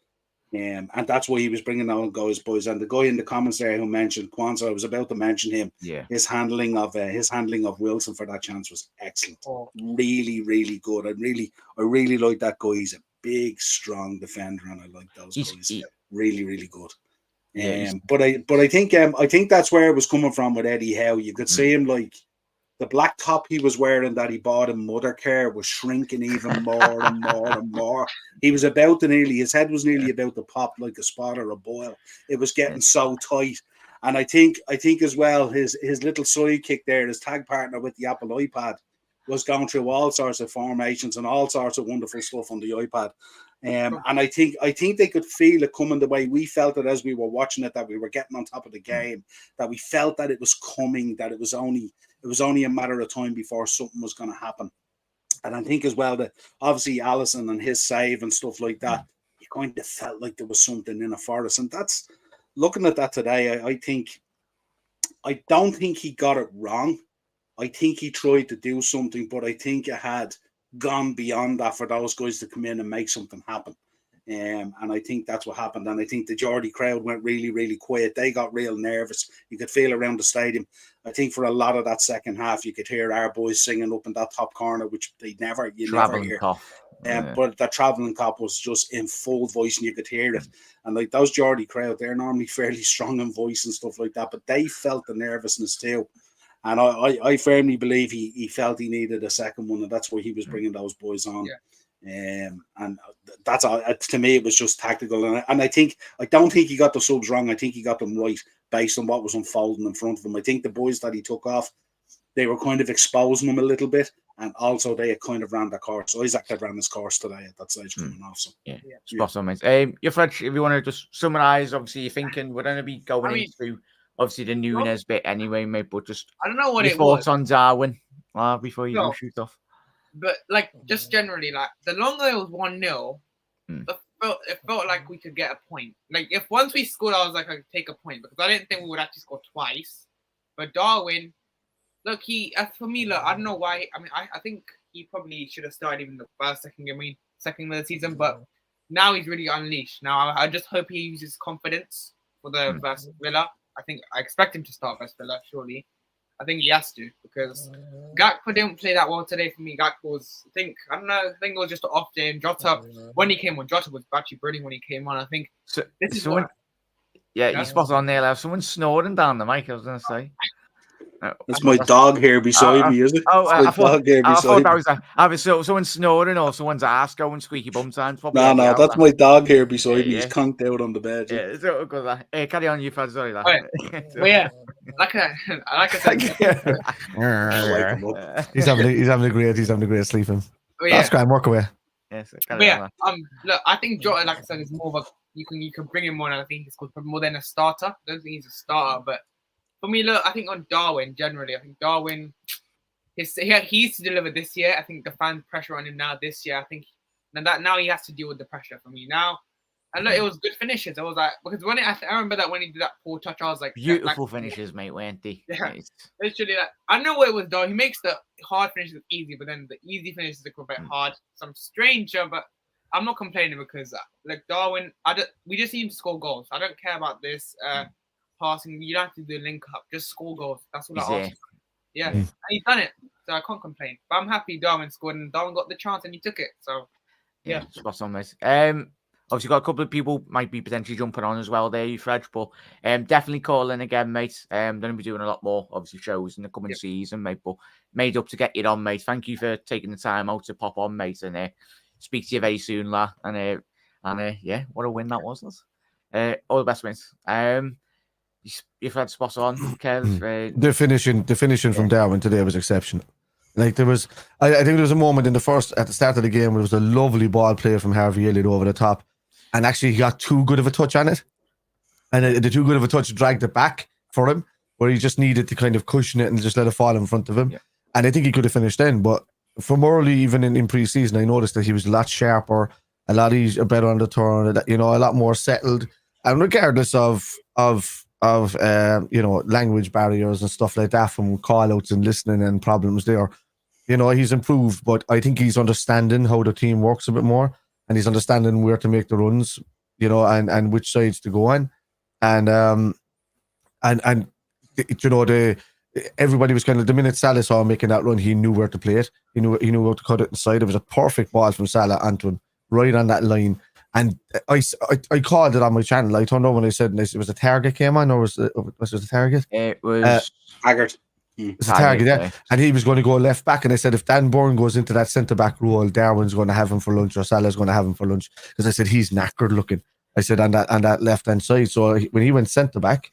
And that's why he was bringing on those boys. And the guy in the comments there who mentioned Kwanzaa, I was about to mention him. Yeah. His handling of Wilson for that chance was excellent. Really, really good. I really like that guy. He's a big, strong defender, and I like those guys. Really, really good. But I think that's where it was coming from with Eddie Howe. You could see him like the black top he was wearing that he bought in Mothercare was shrinking even more and more and more. He was his head was nearly about to pop like a spot or a boil. It was getting so tight. And I think as well, his little sidekick there, his tag partner with the Apple iPad, was going through all sorts of formations and all sorts of wonderful stuff on the iPad. And I think they could feel it coming the way we felt it as we were watching it, that we were getting on top of the game, that we felt that it was coming, that it was only a matter of time before something was going to happen. And I think as well that obviously Alisson and his save and stuff like that, you kind of felt like there was something in it for us. And that's, looking at that today, I don't think he got it wrong. I think he tried to do something, but I think it had gone beyond that for those guys to come in and make something happen. And I think that's what happened. And I think the Geordie crowd went really, really quiet. They got real nervous. You could feel around the stadium. I think for a lot of that second half, you could hear our boys singing up in that top corner, which you never hear. But the travelling cop was just in full voice, and you could hear it. And like those Geordie crowd, they're normally fairly strong in voice and stuff like that, but they felt the nervousness too. And I firmly believe he felt he needed a second one, and that's why he was bringing those boys on. And that's all. To me, it was just tactical, and I don't think he got the subs wrong. I think he got them right based on what was unfolding in front of him. I think the boys that he took off, they were kind of exposing him a little bit, and also they had kind of ran the course. Isaac had ran his course today at that stage coming off. So spot on, mate. Your Fred, if you want to just summarise, obviously you're thinking we're going to be going into obviously the Nunez bit anyway, mate. But just I don't know what your thoughts on Darwin before you shoot off. But like just generally, like the longer it was 1-0, it felt like we could get a point. Like if once we scored, I was like, I could take a point because I didn't think we would actually score twice. But Darwin, look, for me, I don't know why. I mean, I think he probably should have started even the second of the season. But now he's really unleashed. Now I just hope he uses confidence for the versus Villa. I expect him to start versus Villa, surely. I think he has to because Gakpo didn't play that well today for me. Gakpo was, I think it was just an off day. And Jota, when he came on, Jota was actually brilliant when he came on. I think this is someone. You spot on there. Like, someone's snoring down the mic. I was going to say. That's my dog here beside me, is it? I thought that was someone's snoring or someone's ass going squeaky bum sounds. No, that's my dog here beside me. He's conked out on the bed. Yeah, so good. Hey, carry on, you Fred. Sorry, that. Well, yeah, like I said, he's having a great sleeping. That's great. Work away. Yes, look, I think Jota, like I said, is more of a you can bring him on. And I think he's called more than a starter. I don't think he's a starter, but. For me, look, I think on Darwin, generally, I think Darwin, he used to deliver this year. I think the fans pressure on him now this year. I think now he has to deal with the pressure for me now. And look, it was good finishes. I was like, because I remember that when he did that poor touch, I was like, beautiful finishes, mate, weren't they? Yeah, literally. I know what it was, though. He makes the hard finishes easy, but then the easy finishes are a bit hard. Some stranger, but I'm not complaining because like Darwin, we just need him to score goals. I don't care about this. passing. You don't have to do link up. Just score goals. That's all I ask. Yeah, Mm. and he's done it. So I can't complain. But I'm happy Darwin scored and Darwin got the chance and he took it. So yeah, spot on, mate. Obviously got a couple of people might be potentially jumping on as well there, Fred, but definitely call in again, mate. Going to be doing a lot more, obviously, shows in the coming season, mate, but made up to get you on, mate. Thank you for taking the time out to pop on, mate, and speak to you very soon, la. And yeah, what a win that was. All the best, mate. You've had spot on, Kev. The finishing from Darwin today was exceptional. Like there was, I think there was a moment at the start of the game where there was a lovely ball play from Harvey Elliott over the top, and actually he got too good of a touch on it, and the too good of a touch dragged it back for him, where he just needed to kind of cushion it and just let it fall in front of him. Yeah. And I think he could have finished then, but from early, even in pre-season, I noticed that he was a lot sharper, a lot easier, better on the turn, a lot more settled, and regardless of language barriers and stuff like that from call-outs and listening and problems there. He's improved, but I think he's understanding how the team works a bit more, and he's understanding where to make the runs, and which sides to go on, and everybody was kind of, the minute Salah saw him making that run, he knew where to play it. He knew how to cut it inside. It was a perfect ball from Salah onto him, right on that line. And I called it on my channel. I turned over and I said, it was a target came on, or was it a target? It was Haggard. It's a target, yeah. And he was going to go left back. And I said, if Dan Byrne goes into that centre back role, Darwin's going to have him for lunch, or Salah's going to have him for lunch. Because I said, he's knackered looking. I said, on that left hand side. So when he went centre back,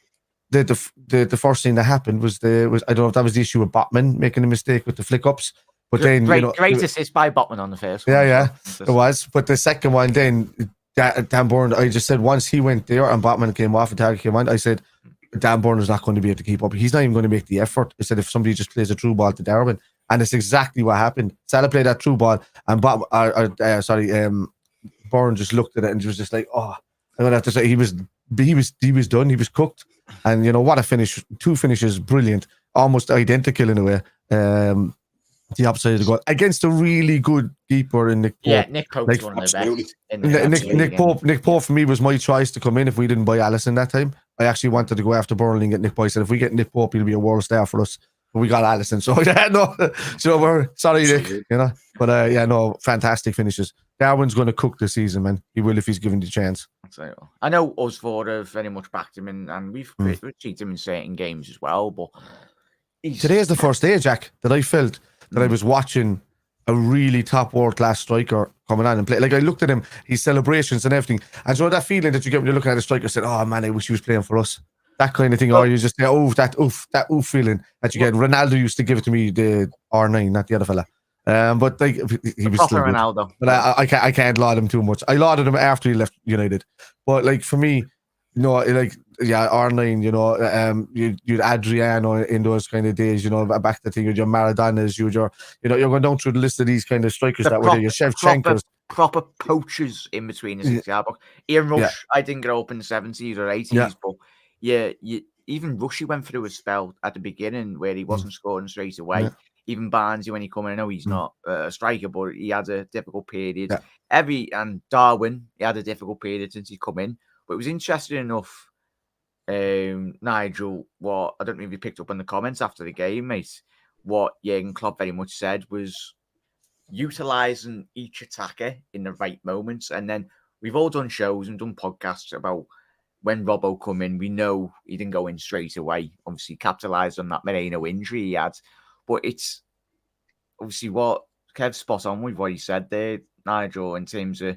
the first thing that happened was I don't know if that was the issue with Botman making a mistake with the flick ups. But then great assist by Botman on the first one. Yeah, it was. But the second one, then Dan Byrne, I just said once he went there and Botman came off and target came on, I said Dan Byrne is not going to be able to keep up. He's not even going to make the effort. I said if somebody just plays a through ball to Darwin, and it's exactly what happened. Salah played that through ball, and Byrne just looked at it and was just like, oh, I'm gonna have to say he was done. He was cooked, and what a finish! 2 finishes, brilliant, almost identical in a way. The opposite of the goal against a really good keeper in Nick Pope. Yeah, Nick Pope's one of the best. Nick Pope for me was my choice to come in if we didn't buy Alisson that time. I actually wanted to go after Burnley and get Nick Pope. I said if we get Nick Pope, he'll be a world star for us. But we got Alisson, so we're sorry, Nick. But fantastic finishes. Darwin's going to cook this season, man. He will if he's given the chance. I know us four have very much backed him, and we've cheated him in certain games as well. But today is the first day, Jack, that I felt that I was watching a really top world-class striker coming on and play. Like, I looked at him, his celebrations and everything. And so that feeling that you get when you're looking at a striker, said, oh, man, I wish he was playing for us. That kind of thing. Or you just say, that oof feeling that you get. Ronaldo used to give it to me, the R9, not the other fella. But like he was still Ronaldo. But I can't laud him too much. I lauded him after he left United. But like for me, R9, you'd Adriano in those kind of days, back to the thing, your Maradonas, you're going down through the list of these kind of strikers that were there, your Shevchenko's. Proper poachers in between the 6-yard box. Ian Rush, I didn't grow up in the 70s or 80s, but even Rushy went through a spell at the beginning where he wasn't scoring straight away. Even Barnes, when he come in, I know he's not a striker, but he had a difficult period. And Darwin, he had a difficult period since he come in. But it was interesting enough, Nigel, what I don't know if you picked up on the comments after the game, mate, what Jurgen Klopp very much said was utilising each attacker in the right moments. And then we've all done shows and done podcasts about when Robbo come in, we know he didn't go in straight away. Obviously, capitalised on that Moreno injury he had. But it's obviously what Kev's spot on with what he said there, Nigel, in terms of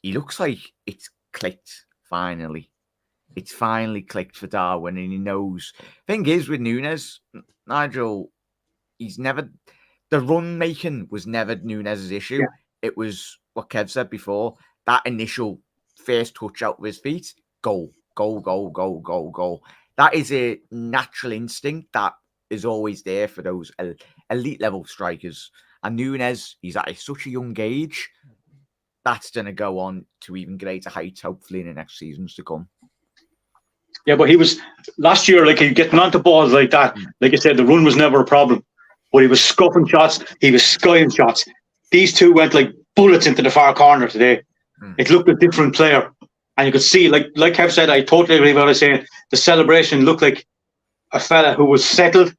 he looks like it's clicked finally. It's finally clicked for Darwin, and he knows. Thing is with Nunez, Nigel, the run making was never Nunez's issue. Yeah. It was what Kev said before, that initial first touch out with his feet, goal. That is a natural instinct that is always there for those elite level strikers. And Nunez, he's at such a young age, that's going to go on to even greater heights, hopefully, in the next seasons to come. Yeah, but he was, last year, like, he getting onto balls like that, like I said, the run was never a problem. But he was scuffing shots, he was skying shots. These two went like bullets into the far corner today. It looked a different player. And you could see, like Kev said, I totally agree with what I was saying. The celebration looked like a fella who was settled.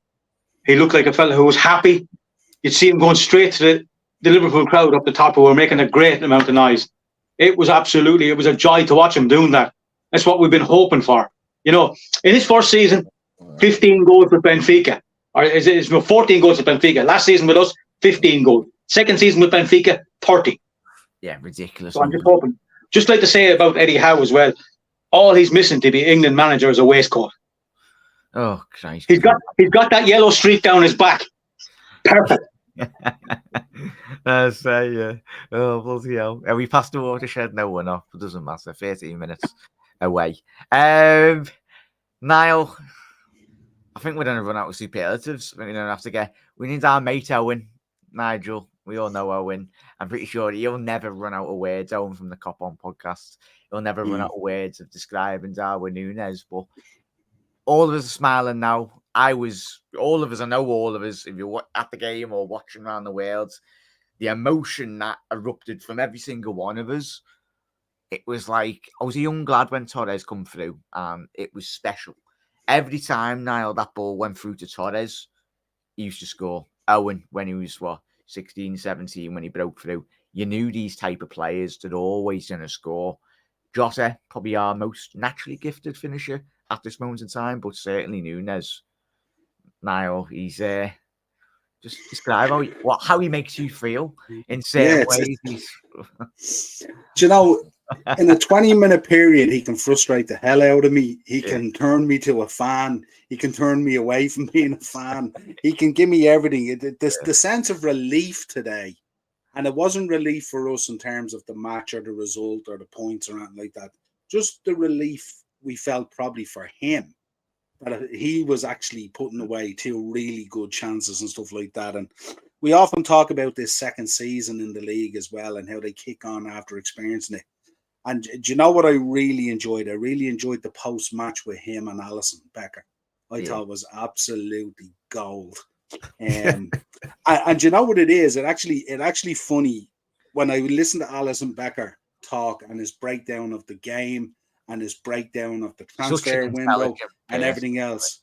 He looked like a fella who was happy. You'd see him going straight to the Liverpool crowd up the top who were making a great amount of noise. It was a joy to watch him doing that. That's what we've been hoping for. You know, in his first season, 15 goals with Benfica. Or is it 14 goals with Benfica? Last season with us, 15 goals. Second season with Benfica, 30. Yeah, ridiculous. So I'm just hoping. Just like to say about Eddie Howe as well, all he's missing to be England manager is a waistcoat. Oh, Christ. He's got that yellow streak down his back. Perfect. That's yeah. Oh, bloody hell. We passed the watershed now, we're not. It doesn't matter. 13 minutes away. Niall, I think we're going to run out of superlatives. We don't have to get. We need our mate Owen, Nigel. We all know Owen. I'm pretty sure he'll never run out of words. Owen from the Cop On podcast. He'll never run out of words of describing Darwin Nunez. But all of us are smiling now. All of us, I know all of us, if you're at the game or watching around the world, the emotion that erupted from every single one of us, it was like, I was a young lad when Torres come through, and it was special. Every time, Niall, that ball went through to Torres, he used to score. Owen, when he was, 16, 17, when he broke through, you knew these type of players that are always going to score. Jota, probably our most naturally gifted finisher at this moment in time, but certainly Nunez. Niall, he's just describe how he makes you feel in certain ways. Do you know, in a 20-minute period, he can frustrate the hell out of me. He can turn me to a fan. He can turn me away from being a fan. He can give me everything. The sense of relief today, and it wasn't relief for us in terms of the match or the result or the points or anything like that. Just the relief we felt probably for him, that he was actually putting away 2 really good chances and stuff like that. And we often talk about this second season in the league as well and how they kick on after experiencing it. And do you know what I really enjoyed? I really enjoyed the post-match with him and Alisson Becker. I thought it was absolutely gold. And you know what it is? It actually funny when I listen to Alisson Becker talk and his breakdown of the game and his breakdown of the transfer window and everything else.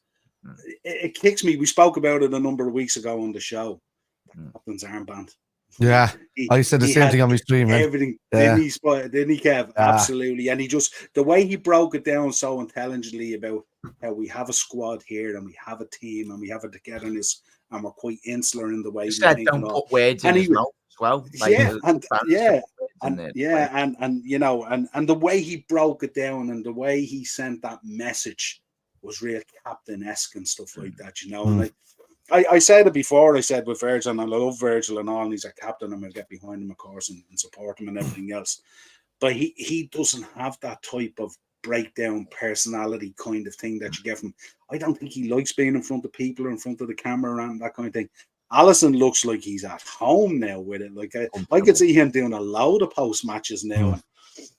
It kicks me. We spoke about it a number of weeks ago on the show. Captain's armband. Yeah, I said the same thing on my stream. Everything. Didn't he, Kev? Absolutely. And the way he broke it down so intelligently about how we have a squad here and we have a team and we have a togetherness and we're quite insular in the way we think. Don't put words in his mouth as well. And you know, and the way he broke it down and the way he sent that message was real captain-esque and stuff like that, you know. And I said it before, I said with Virgil, and I love Virgil and all, and he's a captain, and we'll get behind him, of course, and support him and everything else. But he doesn't have that type of breakdown personality kind of thing that you get from. I don't think he likes being in front of people or in front of the camera and that kind of thing. Alisson looks like he's at home now with it. Like I could see him doing a load of post matches now, and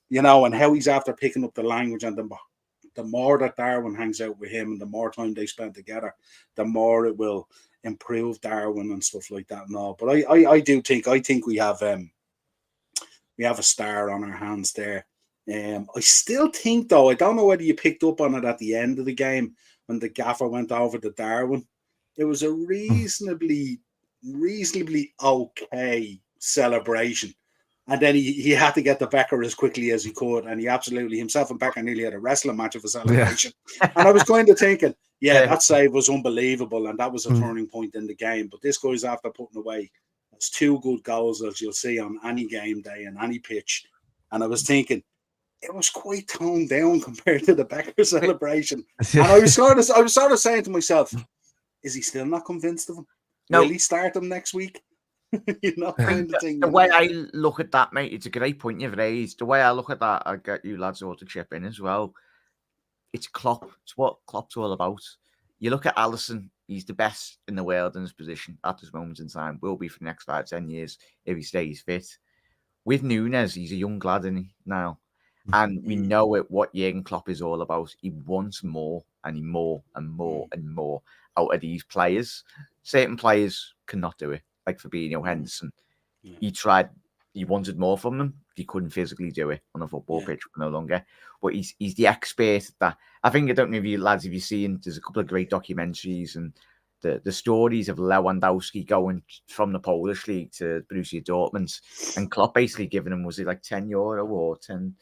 you know, and how he's after picking up the language. And the more that Darwin hangs out with him, and the more time they spend together, the more it will improve Darwin and stuff like that and all. But I think we have a star on our hands there. I still think though, I don't know whether you picked up on it at the end of the game when the gaffer went over to Darwin. It was a reasonably okay celebration. And then he had to get the Becker as quickly as he could. And he absolutely, himself and Becker nearly had a wrestling match of a celebration. Yeah. And I was kind of thinking, that save was unbelievable. And that was a turning point in the game. But this guy's after putting away as 2 good goals as you'll see on any game day and any pitch. And I was thinking, it was quite toned down compared to the Becker celebration. And I was sort of saying to myself, is he still not convinced of him? No. Will he start him next week? You know, kind of thing. The way I look at that, mate, it's a great point you've raised. The way I look at that, I get you lads all to chip in as well. It's Klopp. It's what Klopp's all about. You look at Alisson, he's the best in the world in his position at this moment in time. Will be for the next 5-10 years if he stays fit. With Nunez, he's a young lad, isn't he, now? And we know what Jurgen Klopp is all about. He wants more and more and more and more out of these players. Certain players cannot do it. Like Fabinho, Henderson. He tried he wanted more from them. He couldn't physically do it on a football pitch no longer. But he's the expert at that. I think, I don't know if you lads, if you've seen, there's a couple of great documentaries and the stories of Lewandowski going from the Polish league to Borussia Dortmund, and Klopp basically giving him, was it like €10 or 10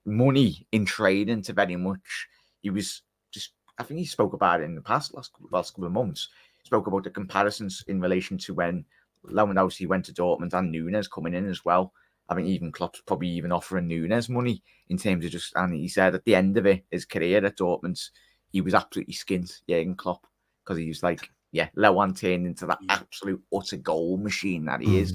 money in training to very much. He was just, I think he spoke about it in the last couple of months. He spoke about the comparisons in relation to when Lewandowski went to Dortmund and Nunez coming in as well. I think even Klopp's probably even offering Nunez money in terms of just, and he said at the end of it, his career at Dortmund, he was absolutely skint, in Klopp, because he was like, Lewan turned into that absolute utter goal machine that he is.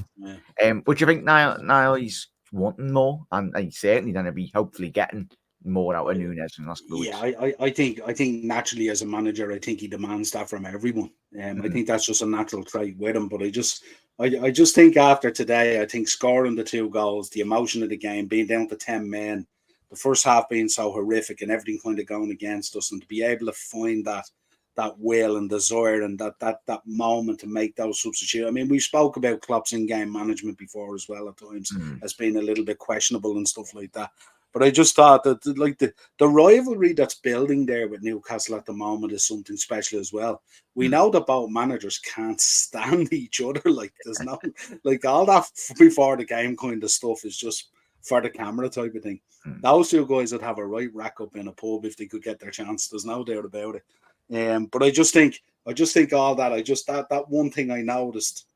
But you think now he's wanting more, and he's certainly going to be hopefully getting more out of Nunez in the last couple of weeks. I think naturally as a manager, I think he demands that from everyone. I think that's just a natural trait with him. But I just think after today, I think scoring the 2 goals, the emotion of the game, being down to 10 men, the first half being so horrific and everything kind of going against us, and to be able to find that will and desire and that moment to make those substitutes. I mean, we spoke about Klopp's in-game management before as well at times as being a little bit questionable and stuff like that. But I just thought that like the rivalry that's building there with Newcastle at the moment is something special as well. We know that both managers can't stand each other. Like there's no like all that before the game kind of stuff is just for the camera type of thing. Those 2 guys would have a right rack up in a pub if they could get their chance. There's no doubt about it. But I just think all that, that one thing I noticed,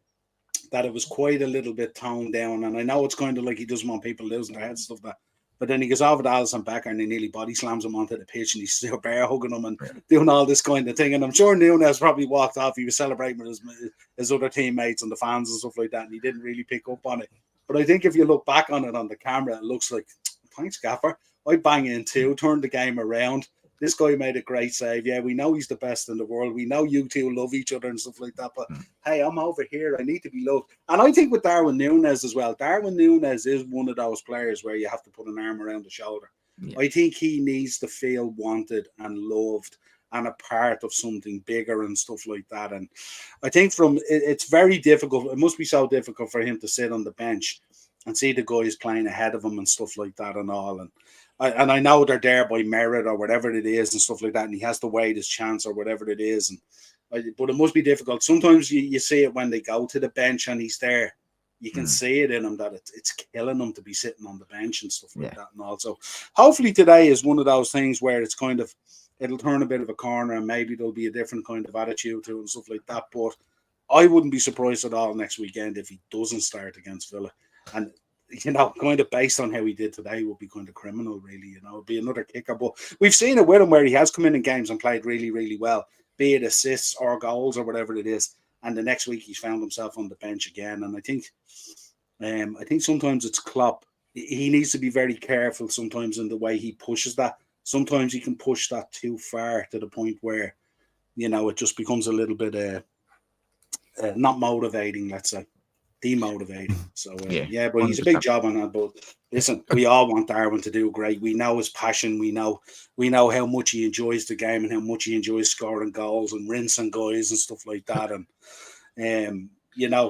that it was quite a little bit toned down. And I know it's kind of like he doesn't want people losing their heads and stuff like that. But then he goes over to Alisson Becker and he nearly body slams him onto the pitch, and he's still bear hugging him and doing all this kind of thing. And I'm sure Nunez probably walked off. He was celebrating with his other teammates and the fans and stuff like that, and he didn't really pick up on it. But I think if you look back on it on the camera, it looks like, thanks, Gaffer. I bang in 2, turned the game around. This guy made a great save. Yeah, we know he's the best in the world. We know you two love each other and stuff like that. But hey, I'm over here. I need to be loved. And I think with Darwin Nunez as well, Darwin Nunez is one of those players where you have to put an arm around the shoulder. Yeah. I think he needs to feel wanted and loved and a part of something bigger and stuff like that. And I think it's very difficult. It must be so difficult for him to sit on the bench and see the guys playing ahead of him and stuff like that and all. And I know they're there by merit or whatever it is and stuff like that, and he has to wait his chance or whatever it is. But it must be difficult. Sometimes you see it when they go to the bench and he's there. You can see it in him that it's killing him to be sitting on the bench and stuff like that. And also, hopefully today is one of those things where it's kind of, it'll turn a bit of a corner and maybe there'll be a different kind of attitude to it and stuff like that. But I wouldn't be surprised at all next weekend if he doesn't start against Villa. And kind of based on how he did today would be kind of criminal, really. It'd be another kicker. But we've seen it with him where he has come in games and played really, really well, be it assists or goals or whatever it is. And the next week he's found himself on the bench again. And I think sometimes it's Klopp. He needs to be very careful sometimes in the way he pushes that. Sometimes he can push that too far to the point where, it just becomes a little bit not motivating, let's say. Demotivating. So but he's a big job on that. But listen, we all want Darwin to do great. We know his passion. We know how much he enjoys the game and how much he enjoys scoring goals and rinsing guys and stuff like that. And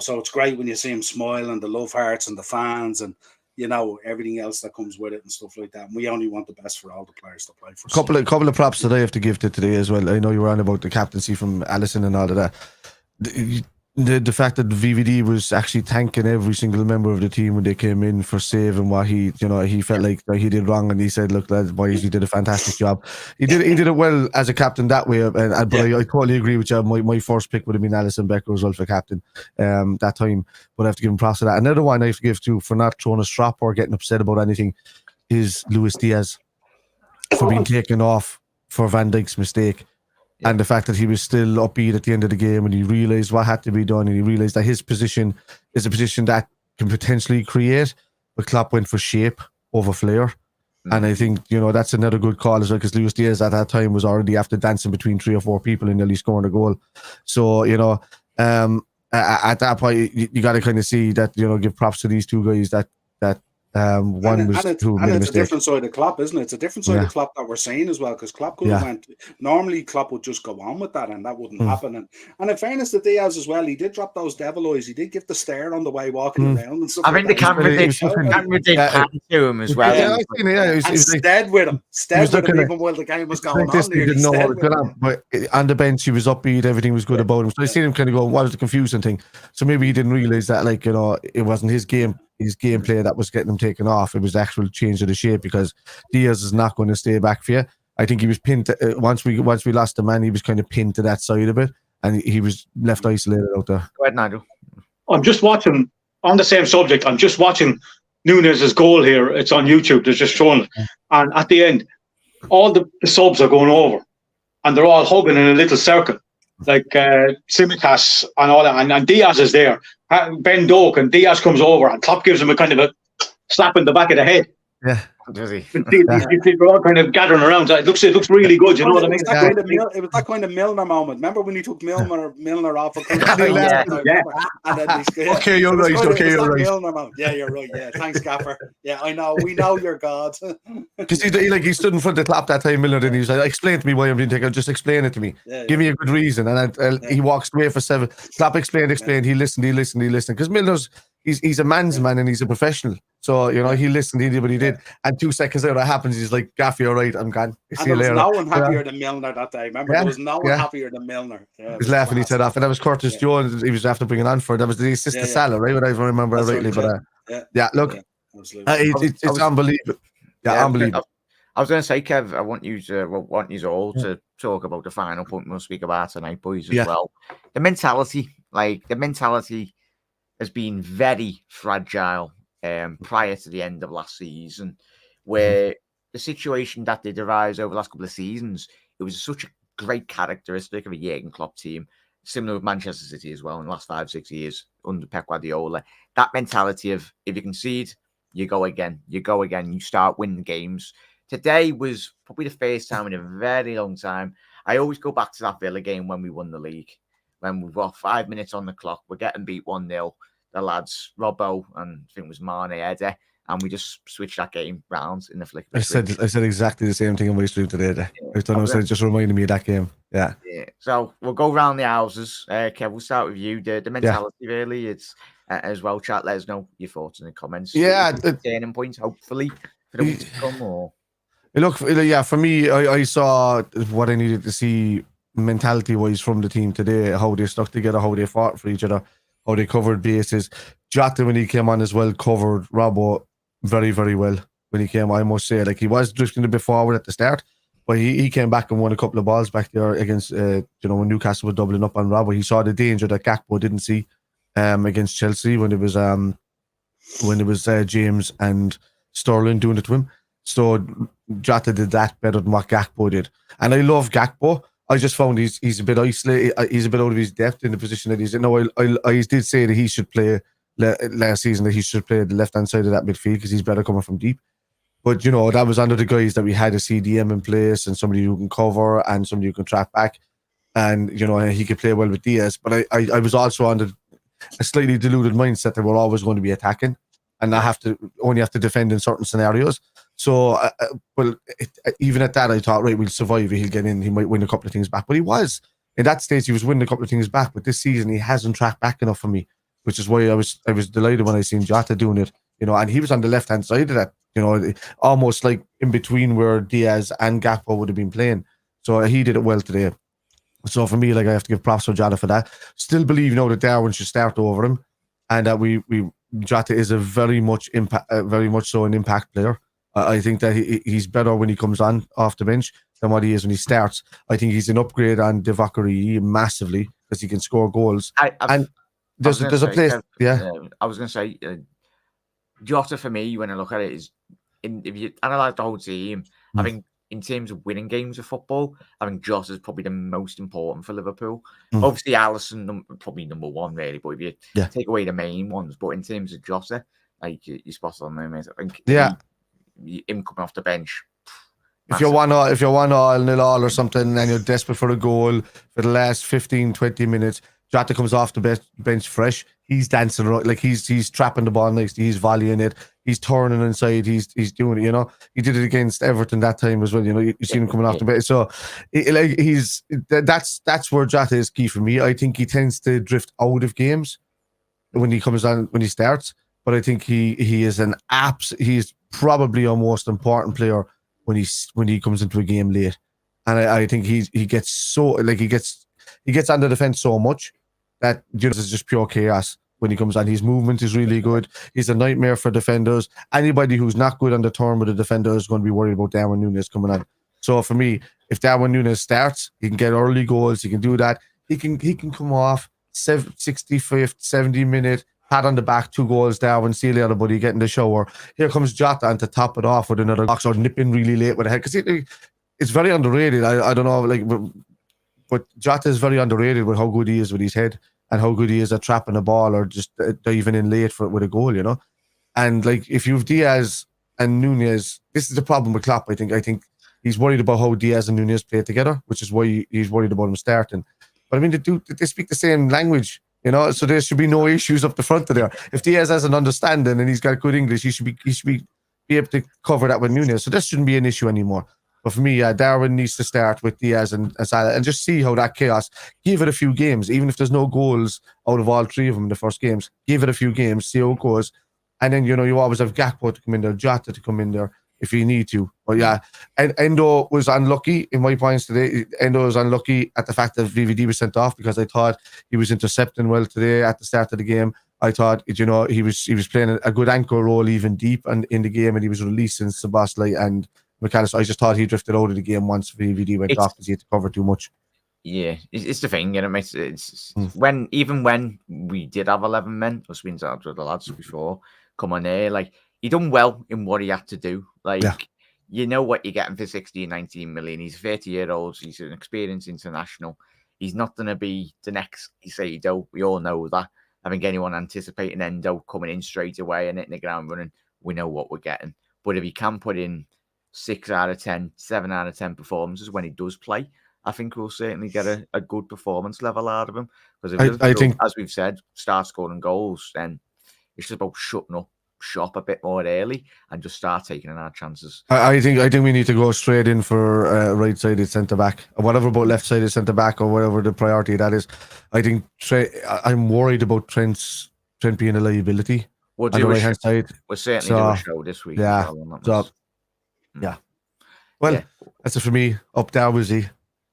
so it's great when you see him smile and the love hearts and the fans and everything else that comes with it and stuff like that. And we only want the best for all the players to play for. Couple of props that I have to give to today as well. I know you were on about the captaincy from Alisson and all of that. The fact that the VVD was actually thanking every single member of the team when they came in for saving what he felt like he did wrong, and he said, "Look, lads, boys, you did a fantastic job." He did it well as a captain that way, but I totally agree with you. My first pick would have been Alisson Becker as well for captain that time, but I have to give him props for that. Another one I have to give to for not throwing a strop or getting upset about anything is Luis Diaz for being taken off for Van Dijk's mistake. And the fact that he was still upbeat at the end of the game and he realised what had to be done and he realised that his position is a position that can potentially create, but Klopp went for shape over flair. And I think, that's another good call as well, because Luis Diaz at that time was already after dancing between 3 or 4 people and nearly scoring a goal. So, at that point, you got to kind of see that, give props to these two guys that One was who made a mistake. It's a different side of Klopp, isn't it? It's a different side of Klopp that we're seeing as well, because Klopp could have went. Normally, Klopp would just go on with that, and that wouldn't happen. And in fairness to Diaz as well, he did drop those devil eyes. He did give the stare on the way walking around and stuff. I think the camera did pan to him as well. Yeah, he stayed with him. Stayed with him even while the game was going on. He didn't know what was going on, but on the bench he was upbeat. Everything was good about him. So I seen him kind of go, "What is the confusing thing?" So maybe he didn't realize that, like, you know, it wasn't his gameplay that was getting him taken off. It was the actual change of the shape, because Diaz is not going to stay back for you. I think he was pinned to, once we lost the man, he was kind of pinned to that side of it, and he was left isolated out there. Go ahead, Nigel. I'm just watching, on the same subject, I'm just watching Nunez's goal here. It's on YouTube. They're just showing it. And at the end, all the subs are going over, and they're all hugging in a little circle, like Tsimikas and all that. And Diaz is there. Ben Doak, and Diaz comes over, and Klopp gives him a kind of a slap in the back of the head. Yeah. Does he? These people are all kind of gathering around. It looks really good. You know what I mean? It was that kind of Milner moment. Remember when he took Milner off? Okay, you're right. Okay, you're right. Milner moment. Yeah, you're right. Yeah, thanks, Gaffer. Yeah, I know. We know you're God. Because he stood in front of the Klopp that time, Milner, and he was like, "Explain to me why I'm being taken. Just explain it to me. Give me a good reason." And he walks away for 7. Klopp explained. He listened. Because Milner's he's a man's man, and he's a professional. So, you know, he listened, he did what he did. And 2 seconds later, that happens. He's like, "Gaffy, all right, I'm gone. See you later." There was no one happier than Milner that day. Remember, there was no one happier than Milner. He was laughing his head off. And that was Curtis Jones. He was after bringing on for it. That was the assist to Salah, right? But I don't remember rightly. But look, it's unbelievable. Yeah, unbelievable. I was going to say, Kev, I want you all to talk about the final point we'll speak about tonight, boys, as well. The mentality has been very fragile prior to the end of last season, where the situation that they devised over the last couple of seasons, it was such a great characteristic of a Jurgen Klopp team, similar with Manchester City as well in the last 5-6 years under Pep Guardiola. That mentality of, if you concede, you go again, you start winning games. Today was probably the first time in a very long time. I always go back to that Villa game when we won the league, when we've got 5 minutes on the clock, we're getting beat 1-0. The lads, Robbo, and I think it was Mane, Eder, and we just switched that game round in the flick. I said exactly the same thing in my stream today. I don't know, it just reminded me of that game. Yeah. So we'll go round the houses. Kev, we'll start with you. The mentality, really, it's as well. Chat, let us know your thoughts in the comments. Yeah. Turning point, hopefully, for the week to come. Or look, for me, I saw what I needed to see mentality-wise from the team today, how they stuck together, how they fought for each other, how they covered bases. Jota, when he came on as well, covered Robbo very, very well when he came. I must say, like, he was drifting a bit forward at the start, but he came back and won a couple of balls back there against, when Newcastle was doubling up on Robbo. He saw the danger that Gakpo didn't see against Chelsea when it was James and Sterling doing it to him. So Jota did that better than what Gakpo did, and I love Gakpo. I just found he's a bit isolated. He's a bit out of his depth in the position that he's in. No, I did say that he should play last season, that he should play the left-hand side of that midfield because he's better coming from deep. But, that was under the guys that we had a CDM in place and somebody who can cover and somebody who can track back. And, he could play well with Diaz. But I was also under a slightly deluded mindset that we're always going to be attacking and only have to defend in certain scenarios. So, even at that, I thought, right, we'll survive. He'll get in. He might win a couple of things back. But he was. In that stage, he was winning a couple of things back. But this season, he hasn't tracked back enough for me, which is why I was delighted when I seen Jota doing it. And he was on the left-hand side of that, almost like in between where Diaz and Gakpo would have been playing. So he did it well today. So for me, I have to give props to Jota for that. Still believe, that Darwin should start over him, and that Jota is a very much so an impact player. I think that he's better when he comes on off the bench than what he is when he starts. I think he's an upgrade on Divock Origi massively because he can score goals. There's a place. I was going to say, Jota for me, when I look at it, is if you analyse the whole team, I think in terms of winning games of football, I think Jota is probably the most important for Liverpool. Obviously, Alisson probably number one, really. But if you take away the main ones, but in terms of Jota, you're spot on there, mate. I think him coming off the bench. If you're 1-0 or something and you're desperate for a goal for the last 15-20 minutes, Jota comes off the bench fresh. He's dancing around, like he's trapping the ball nicely. He's volleying it. he's turning inside, he's doing it. You know, he did it against Everton that time as well. You know, you seen him coming off the bench. So, that's where Jota is key for me. I think he tends to drift out of games when he comes on, when he starts. But I think he is he's probably our most important player when he comes into a game late. And I think he gets so, like, he gets on the defense so much that this is just pure chaos when he comes on. His movement is really good. He's a nightmare for defenders. Anybody who's not good on the turn with a defender is going to be worried about Darwin Nunez coming on. So for me, if Darwin Nunez starts, he can get early goals. He can do that. He can come off 65th, 70 minute, pat on the back, 2 goals, Darwin, see you later, buddy, get in the shower. Here comes Jota and to top it off with another box or nip in really late with a head. Because it's very underrated. I don't know, like, but Jota is very underrated with how good he is with his head and how good he is at trapping a ball or just diving in late with a goal, you know. And like, if you have Diaz and Nunez, this is the problem with Klopp. I think he's worried about how Diaz and Nunez play together, which is why he's worried about him starting. But I mean, they speak the same language, you know, so there should be no issues up the front of there. If Diaz has an understanding and he's got good English, he should be able to cover that with Nunez. So this shouldn't be an issue anymore. But for me, Darwin needs to start with Diaz and Salah and just see how that chaos. Give it a few games, even if there's no goals out of all 3 of them in the first games. Give it a few games, see how it goes, and then, you know, you always have Gakpo to come in there, Jota to come in there if you need to. But yeah, and Endo was unlucky in my points today. Endo was unlucky at the fact that VVD was sent off, because I thought he was intercepting well today at the start of the game. I thought, you know, he was playing a good anchor role even deep and in the game, and he was releasing Szoboszlai and McAllister. I just thought he drifted out of the game once VVD went off because he had to cover too much. Yeah, it's the thing, you know. It's when we did have 11 men, us wins out with the lads before come on there, like, he done well in what he had to do. Like, you know what you're getting for 16, 19 million. He's 30-year-old. He's an experienced international. He's not going to be the next Isedo. We all know that. I think anyone anticipating Endo coming in straight away and hitting the ground running, we know what we're getting. But if he can put in 6 out of 10, 7 out of 10 performances when he does play, I think we'll certainly get a good performance level out of him. Because if I think, as we've said, start scoring goals, then it's just about shutting up shop a bit more early and just start taking our chances. I think we need to go straight in for right-sided centre-back, or whatever about left-sided centre-back, or whatever the priority that is. I think I'm worried about Trent being a liability on the right-hand side. We'll certainly do a show this week. Yeah. Well, that's it for me. Up there, was he?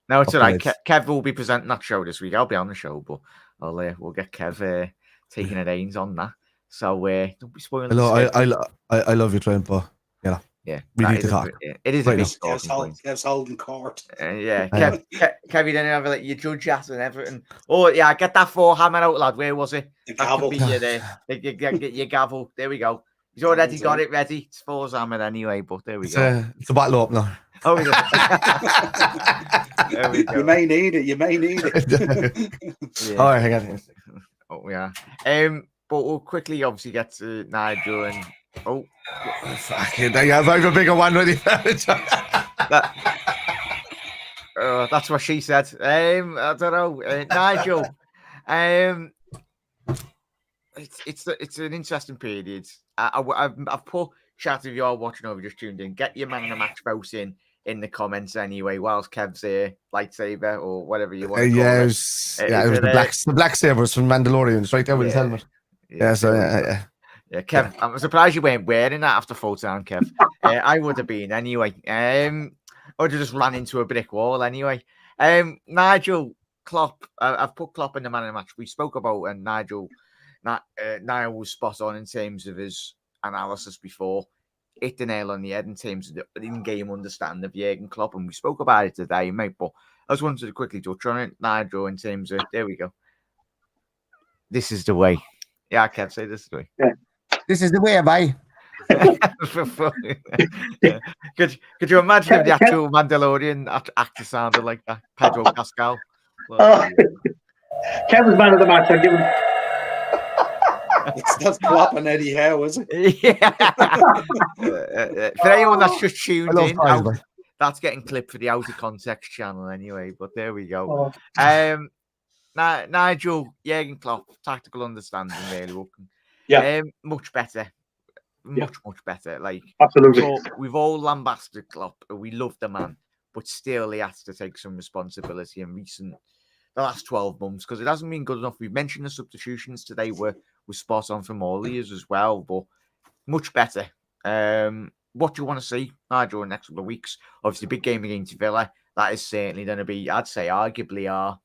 No, it's all right. Kev will be presenting that show this week. I'll be on the show, but we'll get Kev taking the reins on that. So don't be spoiling. I love you, Trent, but we need to talk. It is a big talking point. Kev's holding court. Kev, you didn't have your judge at and everything. Oh yeah, get that 4 hammer out, lad. Where was it? The gavel. Your gavel. There we go. He's already got it ready. It's 4's hammer anyway, but there we go. It's a battle opener. Oh, we go. There we go. You may need it. All right, hang on. Oh yeah. But we'll quickly obviously get to Nigel and fucking I have a bigger one ready. That's what she said. I don't know, Nigel. It's an interesting period. I've put chat if you're watching or just tuned in. Get your man of the match votes in the comments anyway. Whilst Kev's here, lightsaber or whatever you want. It was the black sabers from Mandalorian. It's right there with his helmet. Yeah, Kev, I'm surprised you weren't wearing that after full time, Kev. I would have been anyway. Or just ran into a brick wall anyway. Nigel Klopp, I've put Klopp in the man of the match. We spoke about and Nigel was spot on in terms of his analysis before. Hit the nail on the head in terms of the in-game understanding of Jurgen Klopp, and we spoke about it today, mate. But I just wanted to quickly touch on it, Nigel, in terms of there we go. This is the way. Yeah, I can't say this is the way. Yeah. This is the way, bye. Could you imagine if the actual Mandalorian actor sounded like that? Pedro Pascal. Kevin's man of the match. I'll give him. That's Klopp and Eddie Howe, is it? Yeah. For anyone that's just tuned in, that's getting clipped for the Out of Context channel anyway. But there we go. Nigel, Jurgen Klopp, tactical understanding really. Yeah, much better. much better. Like absolutely, we've all lambasted Klopp. We love the man, but still he has to take some responsibility in the last 12 months because it hasn't been good enough. We mentioned the substitutions today were spot on from all years as well, but much better. What do you want to see during the next couple of weeks? Obviously, big game against Villa. That is certainly going to be, I'd say, arguably our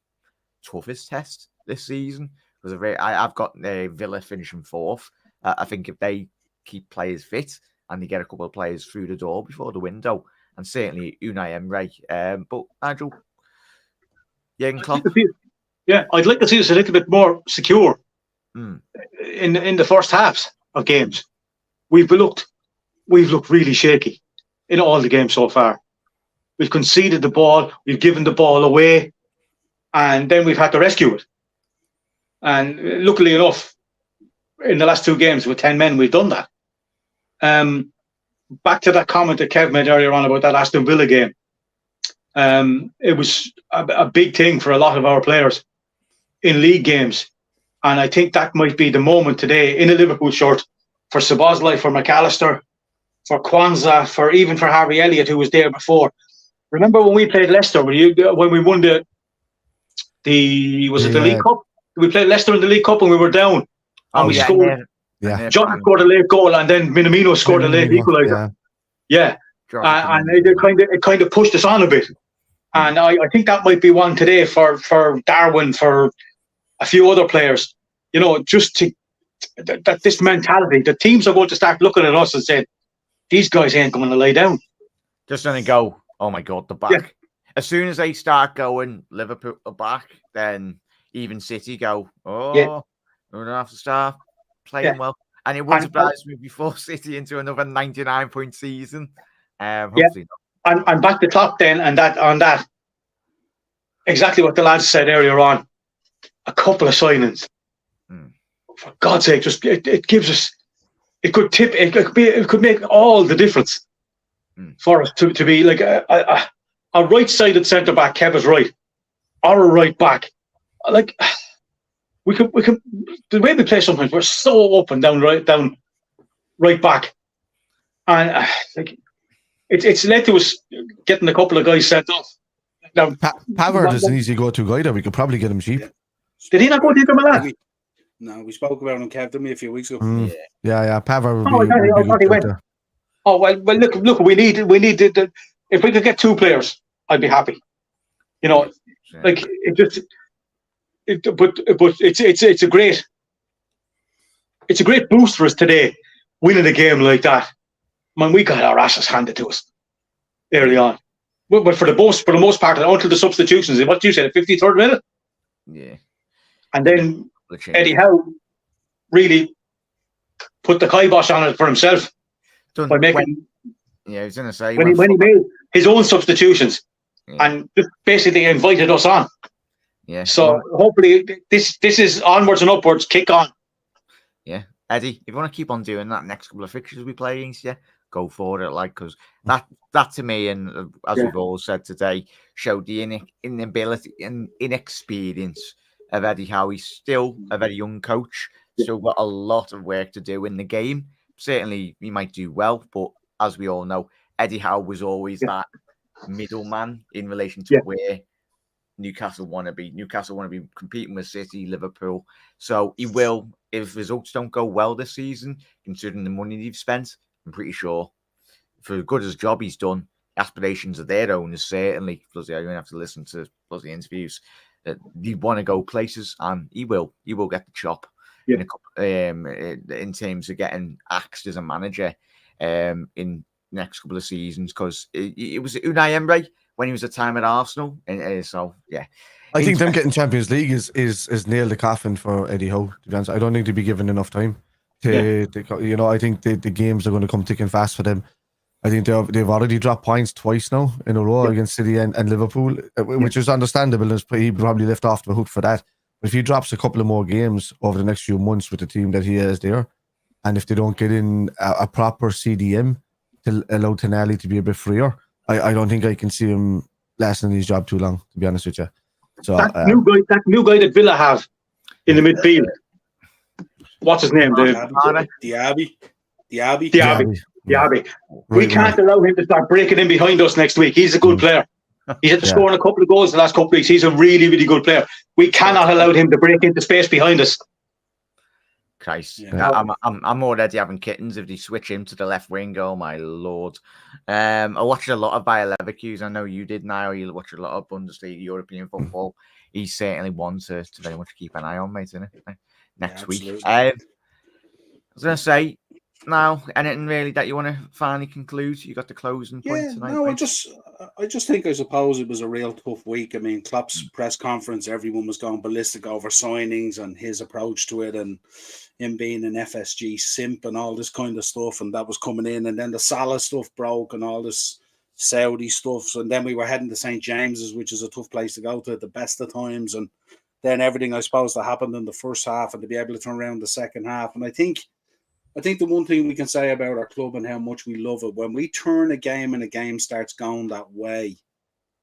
toughest test this season because I've got Villa finishing 4th. I think if they keep players fit and they get a couple of players through the door before the window, and certainly Unai Emery. But Nigel, Klopp. Yeah, I'd like to see us a little bit more secure in the first halves of games. We've looked really shaky in all the games so far. We've conceded the ball, we've given the ball away, and then we've had to rescue it. And luckily enough, in the last 2 games with 10 men, we've done that. Back to that comment that Kev made earlier on about that Aston Villa game. It was a big thing for a lot of our players in league games. And I think that might be the moment today in a Liverpool shirt for Szoboszlai, for McAllister, for Kwanzaa, for Harvey Elliott, who was there before. Remember when we played Leicester, when we won the League Cup? We played Leicester in the League Cup and we were down. And we scored. Yeah. John scored a late goal and then Minamino scored a late equaliser. Yeah. And it kind of pushed us on a bit. And I think that might be one today for Darwin, for a few other players. You know, just that this mentality, the teams are going to start looking at us and saying, these guys ain't going to lay down. Just going to go, oh my God, the back. Yeah. As soon as they start going, Liverpool are back, then even City go, we're going to have to start playing well. And it would surprise me before City into another 99-point season. Hopefully not. And back the clock then, and on that, exactly what the lads said earlier on, a couple of signings. For God's sake, just it gives us, it could make all the difference for us to be like a right-sided centre back. Kev is right, or a right back. Like we could the way we play sometimes, we're so up and down right back, and like it's led to us getting a couple of guys sent off. Now Pavard is an easy go-to guy. That we could probably get him cheap. Did he not go to Milan? No, we spoke about him, Kev, didn't we, a few weeks ago? Yeah. Pavard would be good. Oh well, look. We need to, if we could get 2 players, I'd be happy. You know, like but it's a great boost for us today, winning a game like that. Man, we got our asses handed to us early on. But for the most part, until the substitutions, what you said, the 53rd minute. Yeah. And then Eddie Howe really put the kibosh on it for himself by making. I was going to say when he made his own substitutions and just basically invited us on. Yeah. So hopefully this is onwards and upwards. Kick on. Yeah, Eddie, if you want to keep on doing that next couple of fixtures we play against you, go for it. Like, because that to me, and as we've all said today, showed the inability and inexperience of Eddie Howe. He's still a very young coach, still got a lot of work to do in the game. Certainly, he might do well, but as we all know, Eddie Howe was always that middleman in relation to where Newcastle want to be. Newcastle want to be competing with City, Liverpool. So he will, if results don't go well this season, considering the money they've spent, I'm pretty sure for as good as job he's done, aspirations of their owners certainly. Plus, I don't have to listen to the interviews. They want to go places, and he will get the chop in terms of getting axed as a manager in next couple of seasons, because it was Unai Emery when he was at time at Arsenal, and so I think them getting Champions League is nailed the coffin for Eddie Howe. To be honest, I don't think they'd be given enough time. I think the games are going to come thick and fast for them. I think they've already dropped points twice now in a row against City and Liverpool, which is understandable. He probably left off the hook for that. But if he drops a couple of more games over the next few months with the team that he has there, and if they don't get in a proper CDM to allow Tonali to be a bit freer, I don't think I can see him lasting in his job too long, to be honest with you. So that new guy that Villa have in the midfield, what's his name? Diaby. Diaby. We can't allow him to start breaking in behind us next week. He's a good player. He's had to score a couple of goals the last couple of weeks. He's a really, really good player. We cannot allow him to break into space behind us. Christ, I'm already having kittens if they switch him to the left wing. Oh my lord! I watched a lot of Bayer Leverkusen. I know you did, Niall. You watch a lot of Bundesliga, European football. He's certainly one to very much keep an eye on, mate. Isn't it? Next week. I was going to say, now anything really that you want to finally conclude? You got the closing point tonight. No, I just think, I suppose it was a real tough week. I mean, Klopp's press conference, everyone was going ballistic over signings and his approach to it, and him being an FSG simp and all this kind of stuff, and that was coming in, and then the Salah stuff broke and all this Saudi stuff, and then we were heading to St. James's, which is a tough place to go to at the best of times, and then everything, I suppose, that happened in the first half, and to be able to turn around the second half. And I think the one thing we can say about our club and how much we love it, when we turn a game and a game starts going that way,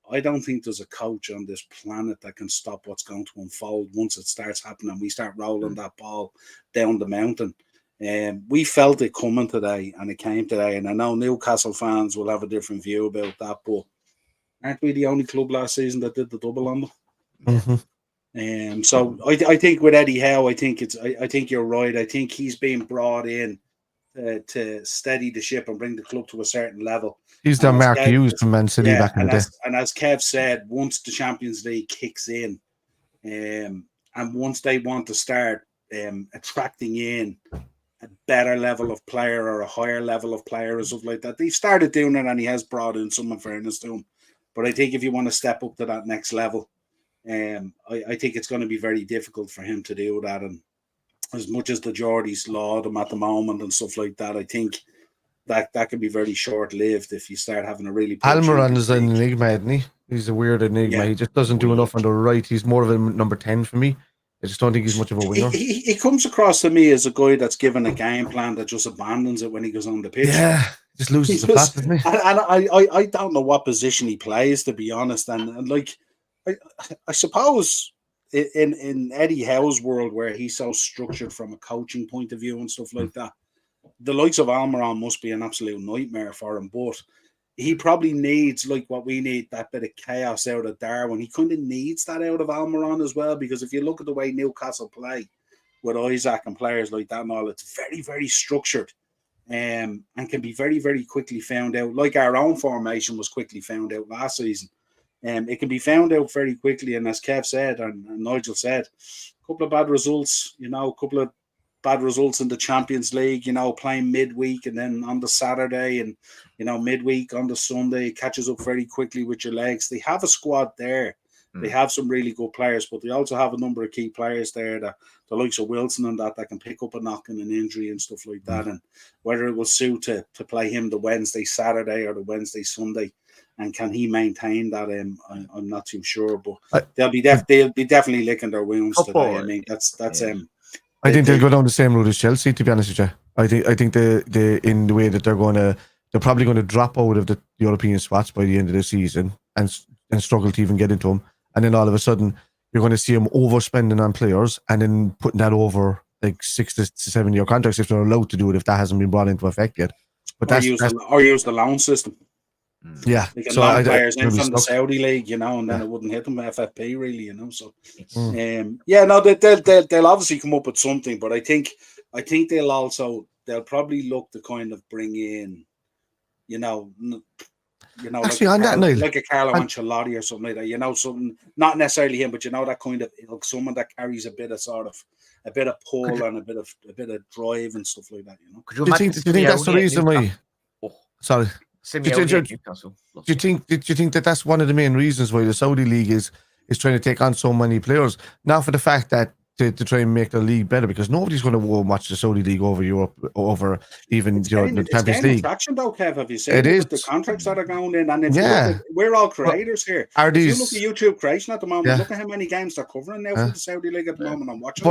I don't think there's a coach on this planet that can stop what's going to unfold once it starts happening. We start rolling that ball down the mountain. We felt it coming today, and it came today. And I know Newcastle fans will have a different view about that, but aren't we the only club last season that did the double on them? Mm-hmm. So I think with Eddie Howe, I think you're right. I think he's being brought in to steady the ship and bring the club to a certain level. He's the Mark Hughes from Man City back in the day. And as Kev said, once the Champions League kicks in, and once they want to start attracting in a better level of player or a higher level of player or something like that, they've started doing it, and he has brought in some, in fairness to him. But I think if you want to step up to that next level, I think it's going to be very difficult for him to do that. And as much as the Geordies laud him at the moment and stuff like that, I think that can be very short-lived if you start having a really... Almiron is an enigma, isn't he? He's a weird enigma. Yeah. He just doesn't do enough on the right. He's more of a number 10 for me. I just don't think he's much of a winner. He comes across to me as a guy that's given a game plan that just abandons it when he goes on the pitch. Yeah, just loses the pass, doesn't he? And I don't know what position he plays, to be honest. And like, I suppose in Eddie Howe's world, where he's so structured from a coaching point of view and stuff like that, the likes of Almiron must be an absolute nightmare for him. But he probably needs, like what we need, that bit of chaos out of Darwin. He kind of needs that out of Almiron as well, because if you look at the way Newcastle play with Isaac and players like that and all, it's very, very structured, and can be very, very quickly found out. Like our own formation was quickly found out last season. It can be found out very quickly, and as Kev said and Nigel said, a couple of bad results, in the Champions League, playing midweek and then on the Saturday, and midweek on the Sunday, it catches up very quickly with your legs. They have a squad there. They have some really good players, but they also have a number of key players there, that the likes of Wilson and that can pick up a knock and an injury and stuff like that. And whether it will suit to play him the Wednesday, Saturday or the Wednesday, Sunday, and can he maintain that? I'm not too sure, but they'll be definitely licking their wounds today. I mean, that's I think they'll go down the same route as Chelsea, to be honest with you. I think they in the way that they're probably going to drop out of the European spots by the end of the season and struggle to even get into them. And then all of a sudden, you're going to see them overspending on players and then putting that over like 6 to 7 year contracts if they're allowed to do it, if that hasn't been brought into effect yet. But use the loan system. Yeah, they can loan players in from the Saudi league, and then it wouldn't hit them FFP really, So, they'll obviously come up with something, but I think they'll probably look to kind of bring in, actually, on that night, like a Carlo Ancelotti or something like that, something not necessarily him, but that kind of someone that carries a bit of pull and a bit of drive and stuff like that. Do you think that's the reason why? Sorry. Do you think that that's one of the main reasons why the Saudi league is trying to take on so many players? Not for the fact that to try and make the league better, because nobody's going to watch the Saudi league over Europe, over even the Champions League. Traction though, Kev, have you seen the contracts that are going in? And if we're all creators here. If you look at YouTube creation at the moment, look at how many games they're covering now for the Saudi league at the moment. I'm watching.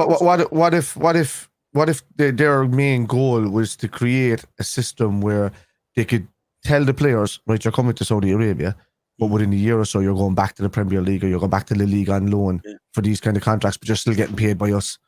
What if their main goal was to create a system where they could tell the players, right, you're coming to Saudi Arabia, but within a year or so, you're going back to the Premier League or you're going back to the league on loan for these kind of contracts, but you're still getting paid by us.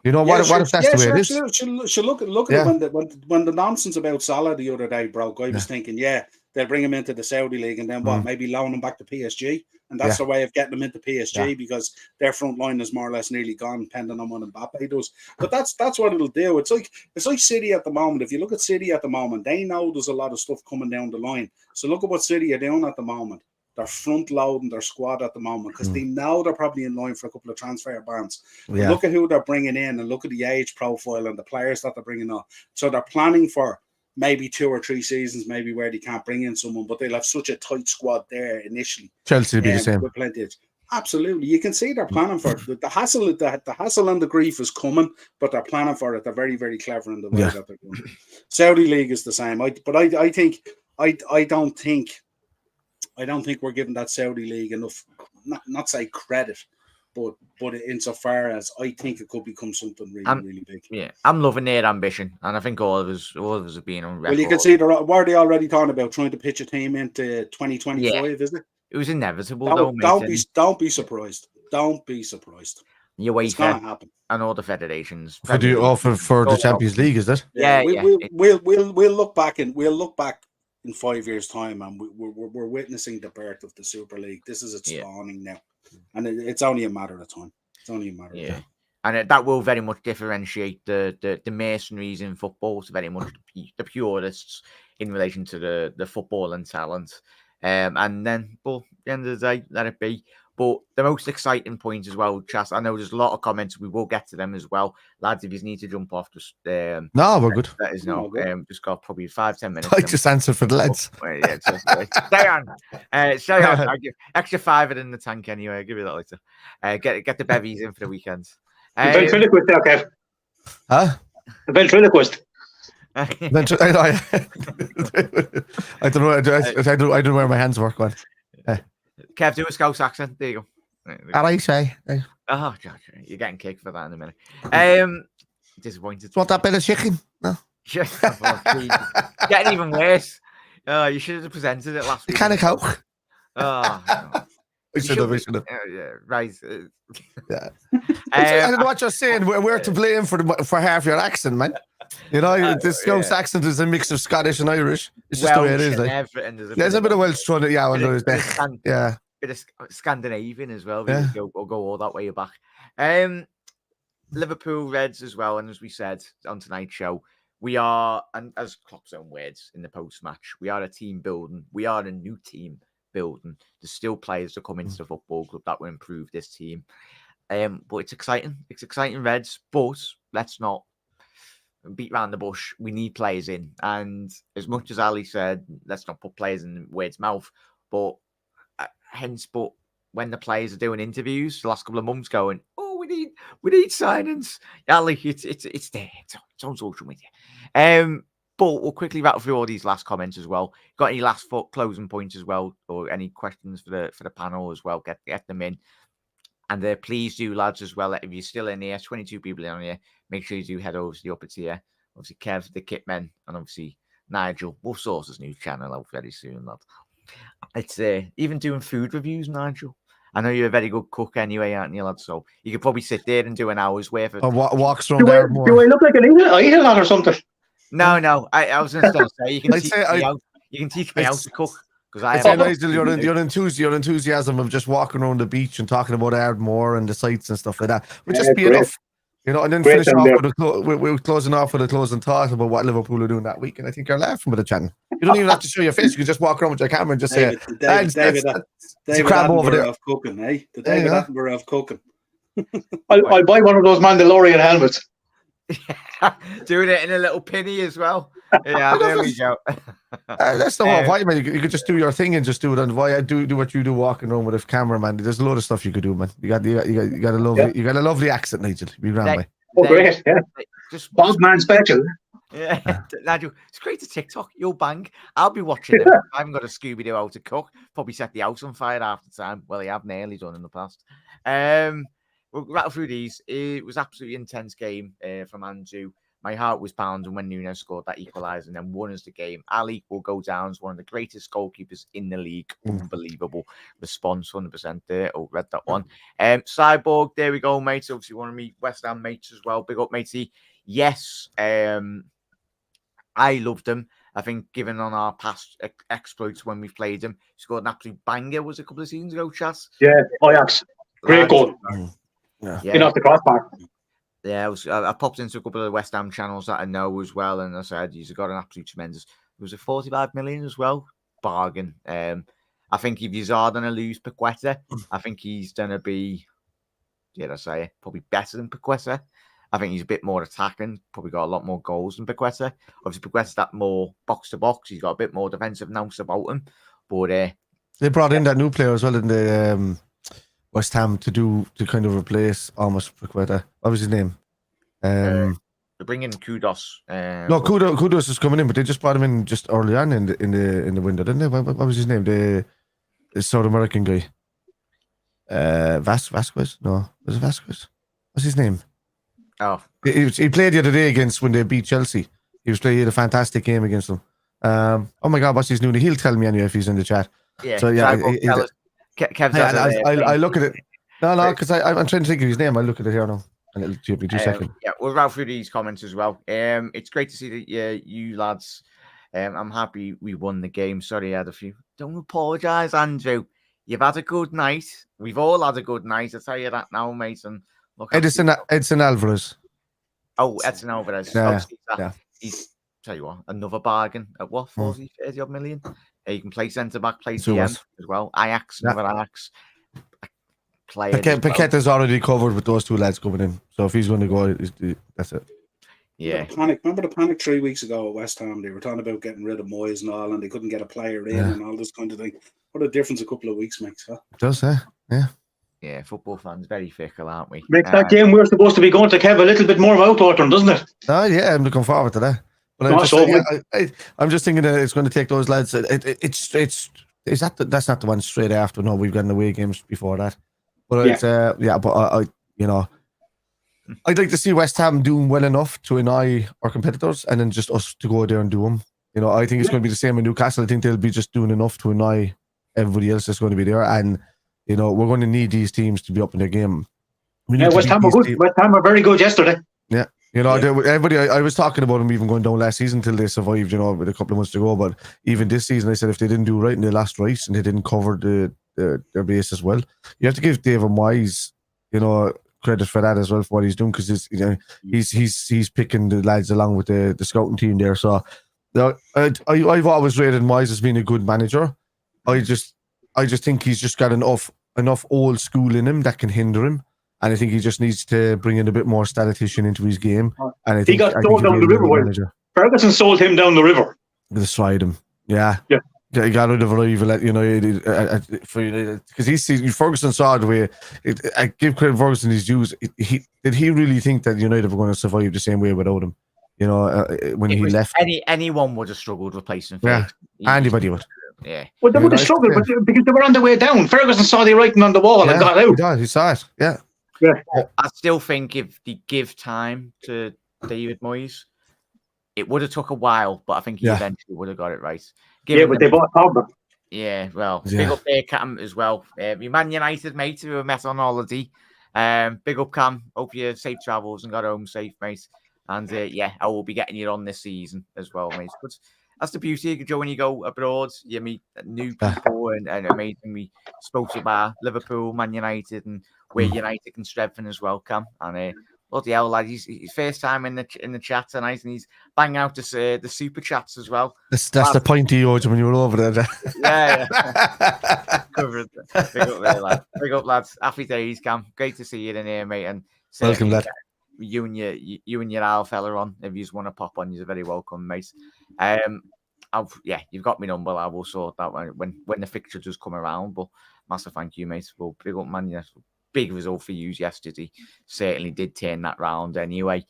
You know what? What if that's the way it is? Should look at it when the nonsense about Salah the other day broke. I was thinking, they'll bring him into the Saudi league and then maybe loan him back to PSG, and that's the way of getting him into PSG because their front line is more or less nearly gone, depending on what Mbappe does. But that's what it'll do. It's like City at the moment. If you look at City at the moment, they know there's a lot of stuff coming down the line. So look at what City are doing at the moment. They're front loading their squad at the moment because they know they're probably in line for a couple of transfer bans. Look at who they're bringing in and look at the age profile and the players that they're bringing on. So they're planning for maybe 2 or 3 seasons, maybe where they can't bring in someone, but they'll have such a tight squad there initially. Chelsea will be the same. With plenty of, absolutely, you can see they're planning for it. The hassle and the grief is coming, but they're planning for it. They're very, very clever in the way that they're doing it. Saudi League is the same. I don't think we're giving that Saudi League enough, not say credit, but insofar as I think it could become something really, really big. Yeah, I'm loving their ambition, and I think all of us have been on record. Well, you can see what are they already talking about? Trying to pitch a team into 2025, is it? It was inevitable. Don't be surprised. Don't be surprised. It's gonna happen. And all the federations for the Champions League, is it? We'll look back in 5 years' time, and we're witnessing the birth of the Super League. This is its spawning now, and it's only a matter of time. It's only a matter of time. And that will very much differentiate the mercenaries in football to very much the purists in relation to the football and talent. And then, but at the end of the day, let it be. But the most exciting point as well, Chas, I know there's a lot of comments. We will get to them as well. Lads, if you need to jump off, just... no, we're good. That is no. Just got probably 5-10 minutes. I just answered for the lads. Stay on. Stay on. I'll give extra $5 in the tank anyway. I'll give you that later. Get the bevies in for the weekend. Ventriloquist now, Kev. Huh? Ventriloquist. I don't know. I don't know where my hands work on. Kev, do a Scouse accent. There you go. All right, say. Oh, God, you're getting kicked for that in a minute. Disappointed. Want that bit of chicken? No. Getting even worse. Oh, you should have presented it last week. Can of Coke. Oh, no. We should have. Right. I don't know what you're saying. We're to blame for half your accent, man. You know, the Scouse accent is a mix of Scottish and Irish. It's just the way it is. Like. There's a bit of Welsh thrown at you. Bit of Scandinavian as well. Go all that way back. Liverpool Reds as well. And as we said on tonight's show, we are, and as Klopp's own words in the post-match, we are a team building. We are a new team building. There's still players to come into the football club that will improve this team. But it's exciting. It's exciting, Reds. But let's not beat around the bush. We need players in. And as much as Ali said, let's not put players in Wade's mouth. But but when the players are doing interviews the last couple of months going, oh, we need signings. Ali, it's there. It's on social media. But we'll quickly rattle through all these last comments as well. Got any last closing points as well, or any questions for the panel as well? Get them in. And please do, lads, as well. If you're still in here, 22 people in here, make sure you do head over to the upper tier. Obviously, Kev, the Kitmen, and obviously Nigel. We'll source his new channel out very soon, lad. It's even doing food reviews, Nigel. I know you're a very good cook anyway, aren't you, lad? So you could probably sit there and do an hour's worth of walks around there more. Do I look like an eat lad or something? No. I was going to say you can teach me out. You can teach me how to cook. Because your enthusiasm of just walking around the beach and talking about Ardmore and the sights and stuff like that would just be enough, you know. And then finish off we're closing off with a closing thought about what Liverpool are doing that week. And I think you're laughing with the chatting. You don't even have to show your face. You can just walk around with your camera and just say, David crab over there of cooking, eh? The David Attenborough of cooking. I'll buy one of those Mandalorian helmets. Doing it in a little penny as well. Yeah, there we go. That's the whole point, man. You could just do your thing and just do it. And why I do what you do, walking around with a camera, man. There's a lot of stuff you could do, man. You got a lovely accent, Nigel. Be grand way. Oh, great! Yeah, just Bogman special. Yeah, Nigel, it's great to TikTok. You'll bang. I'll be watching it. I haven't got a Scooby Doo how to cook. Probably set the house on fire half the time. Well, I have nearly done in the past. We'll rattle through these. It was absolutely intense game from Andrew. My heart was pounding when Nunez scored that equaliser and then won us the game. Ali will go down as one of the greatest goalkeepers in the league. Unbelievable response, 100% there. Oh, read that one. Cyborg, there we go, mates. Obviously, want to meet West Ham mates as well. Big up, matey. Yes, I loved him. I think, given on our past exploits when we've played him, he scored an absolute banger. Was it a couple of seasons ago, Chas? Yeah, Ajax. Great goal. Yeah. In off the crossbar. Yeah, I popped into a couple of the West Ham channels that I know as well, and I said he's got an absolute tremendous. It was a 45 million as well, bargain. I think if you are going to lose Paqueta, I think he's going to be, did I say it, probably better than Paqueta. I think he's a bit more attacking, probably got a lot more goals than Paqueta. Obviously, Paqueta's that more box to box. He's got a bit more defensive nous about him, but they brought in that new player as well in the. West Ham to kind of replace almost Paqueta. What was his name? They're bringing Kudos. No, Kudos is coming in, but they just brought him in just early on in the window, didn't they? What was his name? The South American guy. Vasquez? No, was it Vasquez? What's his name? Oh, he played the other day when they beat Chelsea. He had a fantastic game against them. Oh my God, what's his name? He'll tell me anyway if he's in the chat. Yeah. So yeah, Kev's I look at it. No, because I'm trying to think of his name. I look at it here now, and it'll give me 2 seconds. Yeah, we'll route through these comments as well. It's great to see that you lads. I'm happy we won the game. Sorry, I had a few. Don't apologise, Andrew. You've had a good night. We've all had a good night. I tell you that now, mate. And look, Edson Alvarez. Oh, Edson Alvarez. Yeah. He's tell you what, another bargain at what 40 odd million. You can play centre back, play DM as well. Ajax, another Ajax player. Paqueta's already covered with those 2 lads coming in. So if he's going to go, that's it. Yeah. Remember the panic 3 weeks ago at West Ham? They were talking about getting rid of Moyes and all, and they couldn't get a player in and all this kind of thing. What a difference a couple of weeks makes, huh? It does, yeah. Yeah, football fans very fickle, aren't we? Makes that game we're supposed to be going to Kev a little bit more mouth-watering, doesn't it? Oh yeah, I'm looking forward to that. But I'm just thinking that it's going to take those lads. That's not the one straight after. No, we've got an away games before that. But I'd like to see West Ham doing well enough to annoy our competitors, and then just us to go there and do them. I think it's going to be the same in Newcastle. I think they'll be just doing enough to annoy everybody else that's going to be there, and we're going to need these teams to be up in their game. West Ham were good. West Ham were very good yesterday. Yeah. Everybody, I was talking about them even going down last season until they survived, with a couple of months to go. But even this season, I said if they didn't do right and they lost right and they didn't cover their base as well, you have to give David Moyes, credit for that as well for what he's doing, because he's picking the lads along with the scouting team there. So I've always rated Moyes as being a good manager. I just think he's just got enough old school in him that can hinder him. And I think he just needs to bring in a bit more statistician into his game. And I think he got sold down the river. Ferguson sold him down the river. Destroyed him. Yeah. He got rid of a rival at United because Ferguson saw the way. I give credit Ferguson his dues. Did he really think that United were going to survive the same way without him? When he left, anyone would have struggled replacing. Yeah, anybody would. Yeah. Well, they would have struggled, but because they were on the way down. Ferguson saw the writing on the wall and got out. He saw it. Yeah. I still think if they give time to David Moyes, it would have took a while, but I think he eventually would have got it right. But they bought Pogba. Yeah, well, big up there, Cam, as well. You Man United, mate, who were met on holiday. Big up, Cam. Hope you safe travels and got home safe, mate. And I will be getting you on this season as well, mate. But that's the beauty, Joe, when you go abroad, you meet new people and amazing. We spoke about Liverpool, Man United, and where United can strengthen as well, Cam. And bloody hell, lad, he's first time in the chat tonight, and he's banging out the super chats as well. That's the point you owed when you were over there. Yeah. Covered. Big up there, lad. Big up, lads. Happy days, Cam. Great to see you in here, mate. And welcome, lad. You and your owl fella on. If you just want to pop on, you're very welcome, mate. You've got my number. I will sort that when the fixture does come around. But massive thank you, mate. Well, big up, man. Yes, big result for you yesterday. Certainly did turn that round anyway.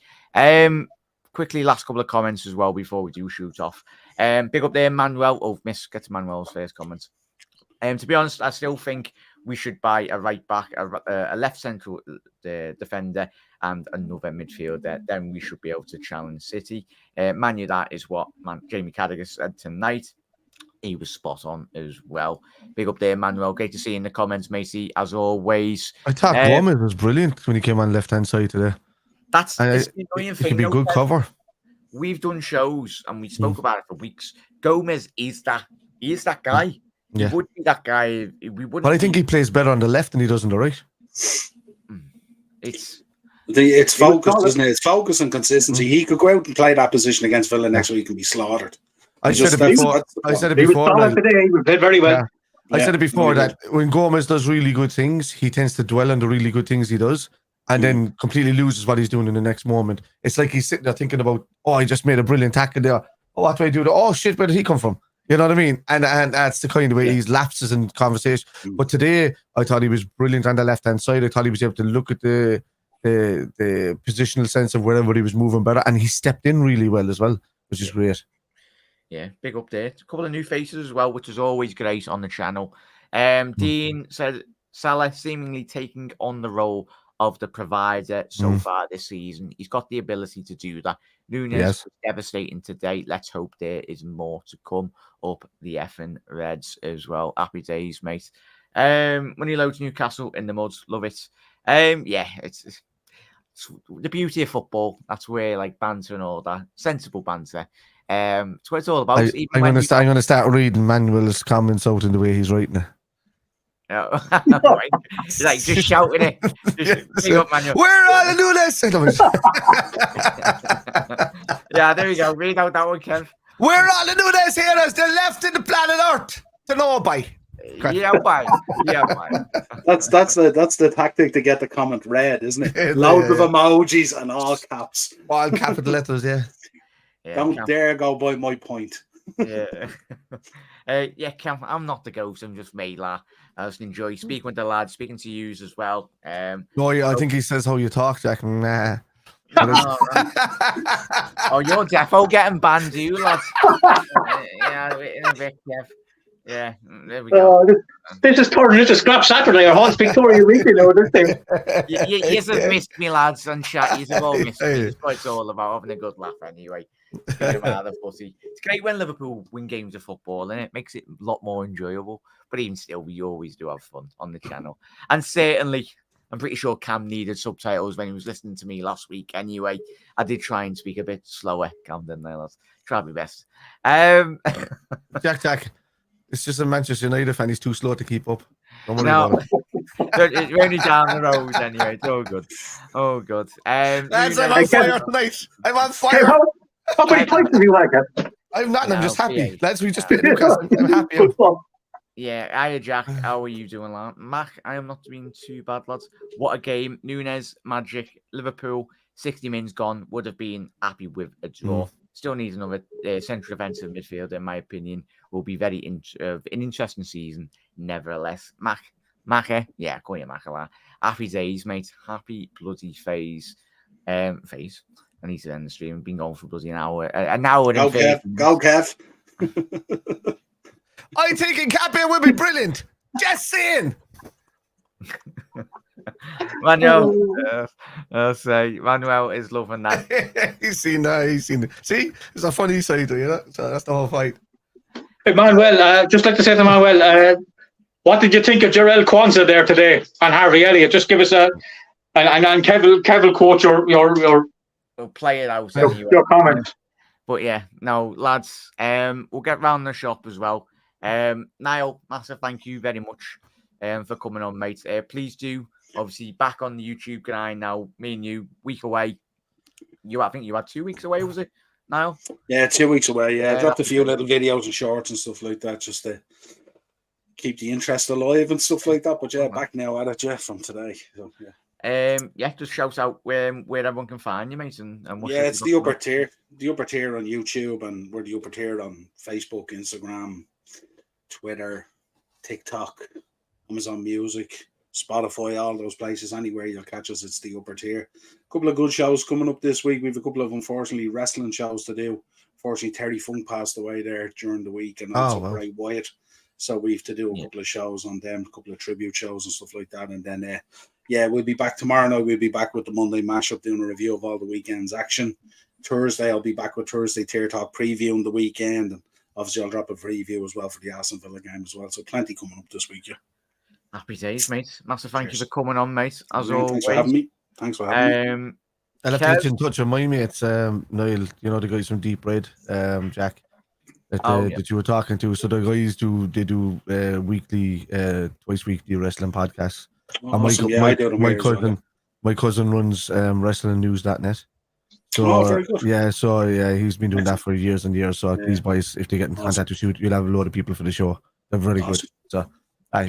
Quickly, last couple of comments as well before we do shoot off. Big up there, Manuel. Get to Manuel's first comments. To be honest, I still think we should buy a right back, a left central defender, and another midfielder. Then we should be able to challenge City. Man, that is what Jamie Carragher said tonight. He was spot on as well. Big up there, Manuel. Great to see you in the comments, Macy, as always. I thought Gomez was brilliant when he came on left-hand side today. That's the annoying thing. It could be good cover. We've done shows and we spoke about it for weeks. Gomez is that. He is that guy. Yeah. He would be that guy. We wouldn't. But I think he plays better on the left than he does on the right. It's focus, isn't it? It's focus and consistency. He could go out and play that position against Villa next week and be slaughtered. I said it before. He played very well. I said it before that when Gomez does really good things, he tends to dwell on the really good things he does and then completely loses what he's doing in the next moment. It's like he's sitting there thinking about, oh, I just made a brilliant tackle there. Oh, what do I do? Oh, shit, where did he come from? You know what I mean? And that's the kind of way he's lapses in conversation. But today, I thought he was brilliant on the left-hand side. I thought he was able to look at the positional sense of wherever he was moving better. And he stepped in really well as well, which is great. Yeah, big update. A couple of new faces as well, which is always great on the channel. Dean said Salah seemingly taking on the role of the provider so far this season. He's got the ability to do that. Nunez was devastating today. Let's hope there is more to come up the effing Reds as well. Happy days, mate. When he loads Newcastle in the mud, love it. It's the beauty of football. That's where like banter and all that, sensible banter. It's what it's all about. I'm going to start reading Manuel's comments out in the way he's writing it. He's like just shouting it. Big up, Manuel. Where are the Nunez? Yeah, there you go. Read out that one, Kev. Where are the Nunez heroes? They're left in the planet Earth to know by. Yeah, bye. That's the tactic to get the comment read, isn't it? Loads of emojis and all caps. All capital letters, yeah. Don't dare go by my point. Cam, I'm not the ghost. I'm just Mayla. I just enjoy speaking with the lads, speaking to you as well. I think he says how you talk, Jack. Nah. You're defo getting banned, you lads. In a bit, Kev. Yeah, there we go. This is turning into Scrap Saturday or Hans Victoria Weekly now, this thing. You have missed me, lads, and chat. You've all missed me. It's what it's all about, having a good laugh anyway. It's great when Liverpool win games of football, and it makes it a lot more enjoyable. But even still, we always do have fun on the channel. And certainly, I'm pretty sure Cam needed subtitles when he was listening to me last week. Anyway, I did try and speak a bit slower, Cam, didn't I? Tried my best. Jack. It's just a Manchester United fan. He's too slow to keep up. No, we're only down the road anyway. It's all good. Oh, good. I'm on fire tonight. I'm on fire. How many points have you like it? I'm not. I'm just happy. Let's just be Newcastle. I'm happy. Yeah, hiya, Jack. How are you doing, lad? Mac, I am not doing too bad, lads. What a game. Nunez, Magic, Liverpool, 60 mins gone. Would have been happy with a draw. Still needs another central defensive midfielder, in my opinion. Will be very an interesting season, nevertheless. Mac, yeah, call you Mac a lot. Happy days, mate. Happy bloody phase. I need to end the stream. I've been going for bloody an hour. An hour and 30 minutes. Go, Kev. I think Nkapie would be brilliant. Just saying. Manuel is loving that. He's seen it. See, it's a funny side, so that's the whole fight. Hey, Manuel, just like to say to Manuel, what did you think of Jarrell Kwanzaa there today and Harvey Elliott? Just give us and Kev quote your we'll play it out anyway. Your comment. But yeah, no, lads, we'll get round the shop as well. Niall, massive thank you very much for coming on, mate. Please do. Obviously, back on the YouTube grind now. Me and you, week away. I think you had 2 weeks away, was it, Niall? Yeah, 2 weeks away. Yeah, I dropped a few little videos and shorts and stuff like that, just to keep the interest alive and stuff like that. But yeah, back now at it, from today. So, just shout out where everyone can find you, mate. And it's the upper tier. The upper tier on YouTube, and we're the upper tier on Facebook, Instagram, Twitter, TikTok, Amazon Music, Spotify, all those places. Anywhere you'll catch us, it's the upper tier. A couple of good shows coming up this week. We have a couple of, unfortunately, wrestling shows to do. Unfortunately, Terry Funk passed away there during the week, and also Bray Wyatt. So we have to do a couple of shows on them, a couple of tribute shows and stuff like that. And then, we'll be back tomorrow night. We'll be back with the Monday mashup, doing a review of all the weekend's action. Thursday, I'll be back with Thursday Tier Talk previewing the weekend. And obviously, I'll drop a preview as well for the Aston Villa game as well. So plenty coming up this week, Happy days, mate. Massive thank you for coming on, mate. As always. Thanks for having me. Thanks for having me. I'll have to get you in touch with my mates, Niall, you know, the guys from Deep Red, Jack, that you were talking to. So the guys do weekly, twice weekly wrestling podcasts. And my cousin runs wrestlingnews.net. So very good. He's been doing that for years and years. So these boys, if they get in contact with you, you'll have a load of people for the show. They're very good. So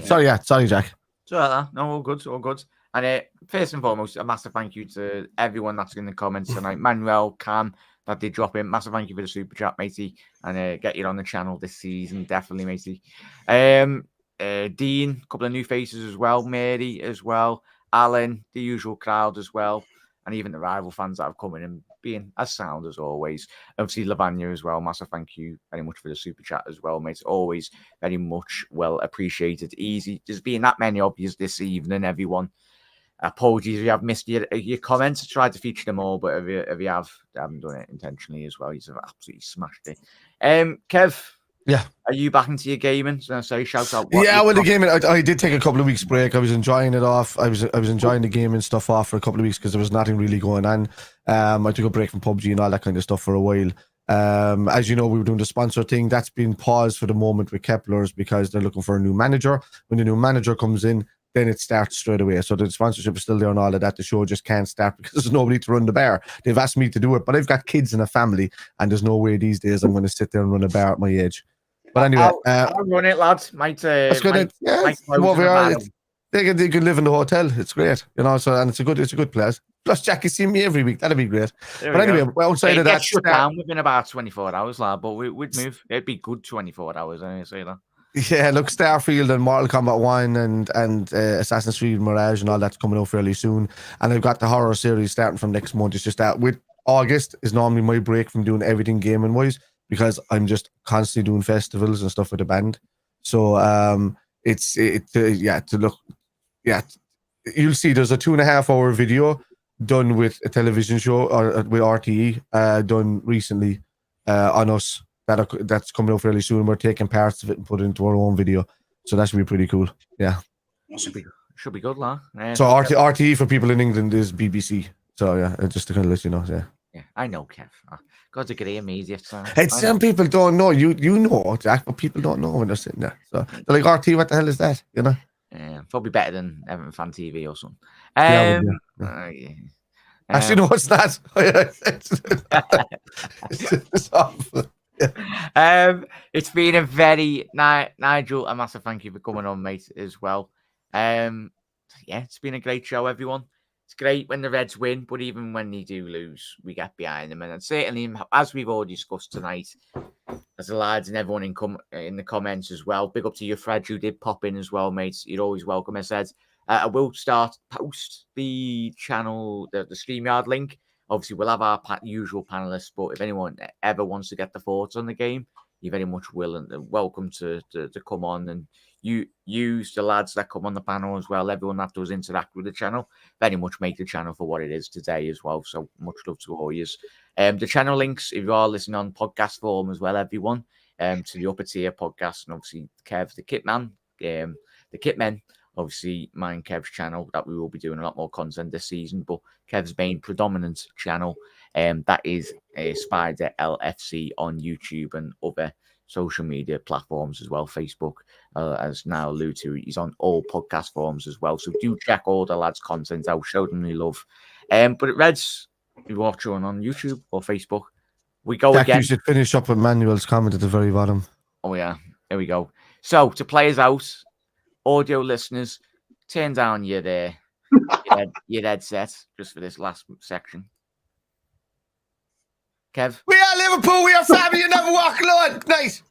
sorry, Jack. No, all good. And first and foremost, a massive thank you to everyone that's in the comments tonight. Manuel, Cam, that did drop in. Massive thank you for the super chat, matey. And get you on the channel this season, definitely, matey. Dean, a couple of new faces as well. Mary as well. Alan, the usual crowd as well. And even the rival fans that have come in and being as sound as always. Obviously, Lavanya as well. Massive thank you very much for the super chat as well, mate. Always very much well appreciated. Easy. There's been that many of you this evening, everyone. Apologies if you have missed your comments. I tried to feature them all, but if you haven't done it intentionally as well. You've absolutely smashed it. Kev, are you back into your gaming? So shout out. The gaming. I did take a couple of weeks break. I was enjoying it off. I was enjoying the gaming stuff off for a couple of weeks because there was nothing really going on. I took a break from PUBG and all that kind of stuff for a while. As you know, we were doing the sponsor thing. That's been paused for the moment with Kepler's because they're looking for a new manager. When the new manager comes in, then it starts straight away. So the sponsorship is still there and all of that. The show just can't start because there's nobody to run the bar. They've asked me to do it, but I've got kids and a family, and there's no way these days I'm going to sit there and run a bar at my age. But anyway, I'll run it, lads. They can live in the hotel. It's great, you know. So and it's a good place. Plus, Jack, you see me every week. That'd be great. But anyway, outside of that, shut down within about 24 hours, lad. But we'd move. It'd be good 24 hours. I say that. Yeah, look, Starfield and Mortal Kombat 1 and Assassin's Creed Mirage and all that's coming out fairly soon. And I've got the horror series starting from next month. It's just that with August is normally my break from doing everything gaming wise because I'm just constantly doing festivals and stuff with the band. So you'll see there's a 2.5 hour video done with a television show or with RTE done recently on us. That's coming out fairly soon. We're taking parts of it and put it into our own video, so that should be pretty cool. Yeah, should be good, lad. So RTE for people in England is BBC. So yeah, just to kind of let you know. Yeah, I know, Kev. Got to get immediate. Some people don't know. You know, Jack, but people don't know when they're sitting there. So they're like, RTE, what the hell is that? You know? Yeah, probably better than Everton Fan TV or something. Actually, no, it's not. It's awful. It's been a very Nigel, a massive thank you for coming on, mate, as well. It's been a great show, everyone. It's great when the Reds win, but even when they do lose, we get behind them. And certainly, as we've already discussed tonight, as the lads and everyone in the comments as well, big up to you, Fred, who did pop in as well, mates. You're always welcome. I said, I will post the channel, the StreamYard link. Obviously, we'll have our usual panelists, but if anyone ever wants to get the thoughts on the game, you're very much welcome to come on and you use the lads that come on the panel as well. Everyone that does interact with the channel, very much make the channel for what it is today as well. So much love to all yous. The channel links, if you are listening on podcast form as well, everyone, to the Upper Tier podcast, and obviously Kev, the Kitmen. Obviously, mine, Kev's channel, that we will be doing a lot more content this season, but Kev's main predominant channel, that is Spider LFC on YouTube and other social media platforms as well. Facebook, as now alluded to, he's on all podcast forms as well. So do check all the lads' content out, show them the love. But it Reds, if you're watching on YouTube or Facebook, we go Jack, again. You should finish up with Manuel's comment at the very bottom. Oh, yeah. There we go. So to play us out, audio listeners, turn down your headset just for this last section. Kev? We are Liverpool, we are family, you never walk alone. Nice.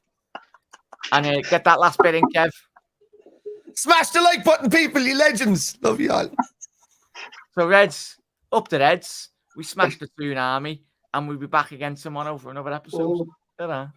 And get that last bit in, Kev. Smash the like button, people, you legends. Love you all. So, Reds, up the Reds. We smashed the Toon Army, and we'll be back again tomorrow for another episode. Ta-da.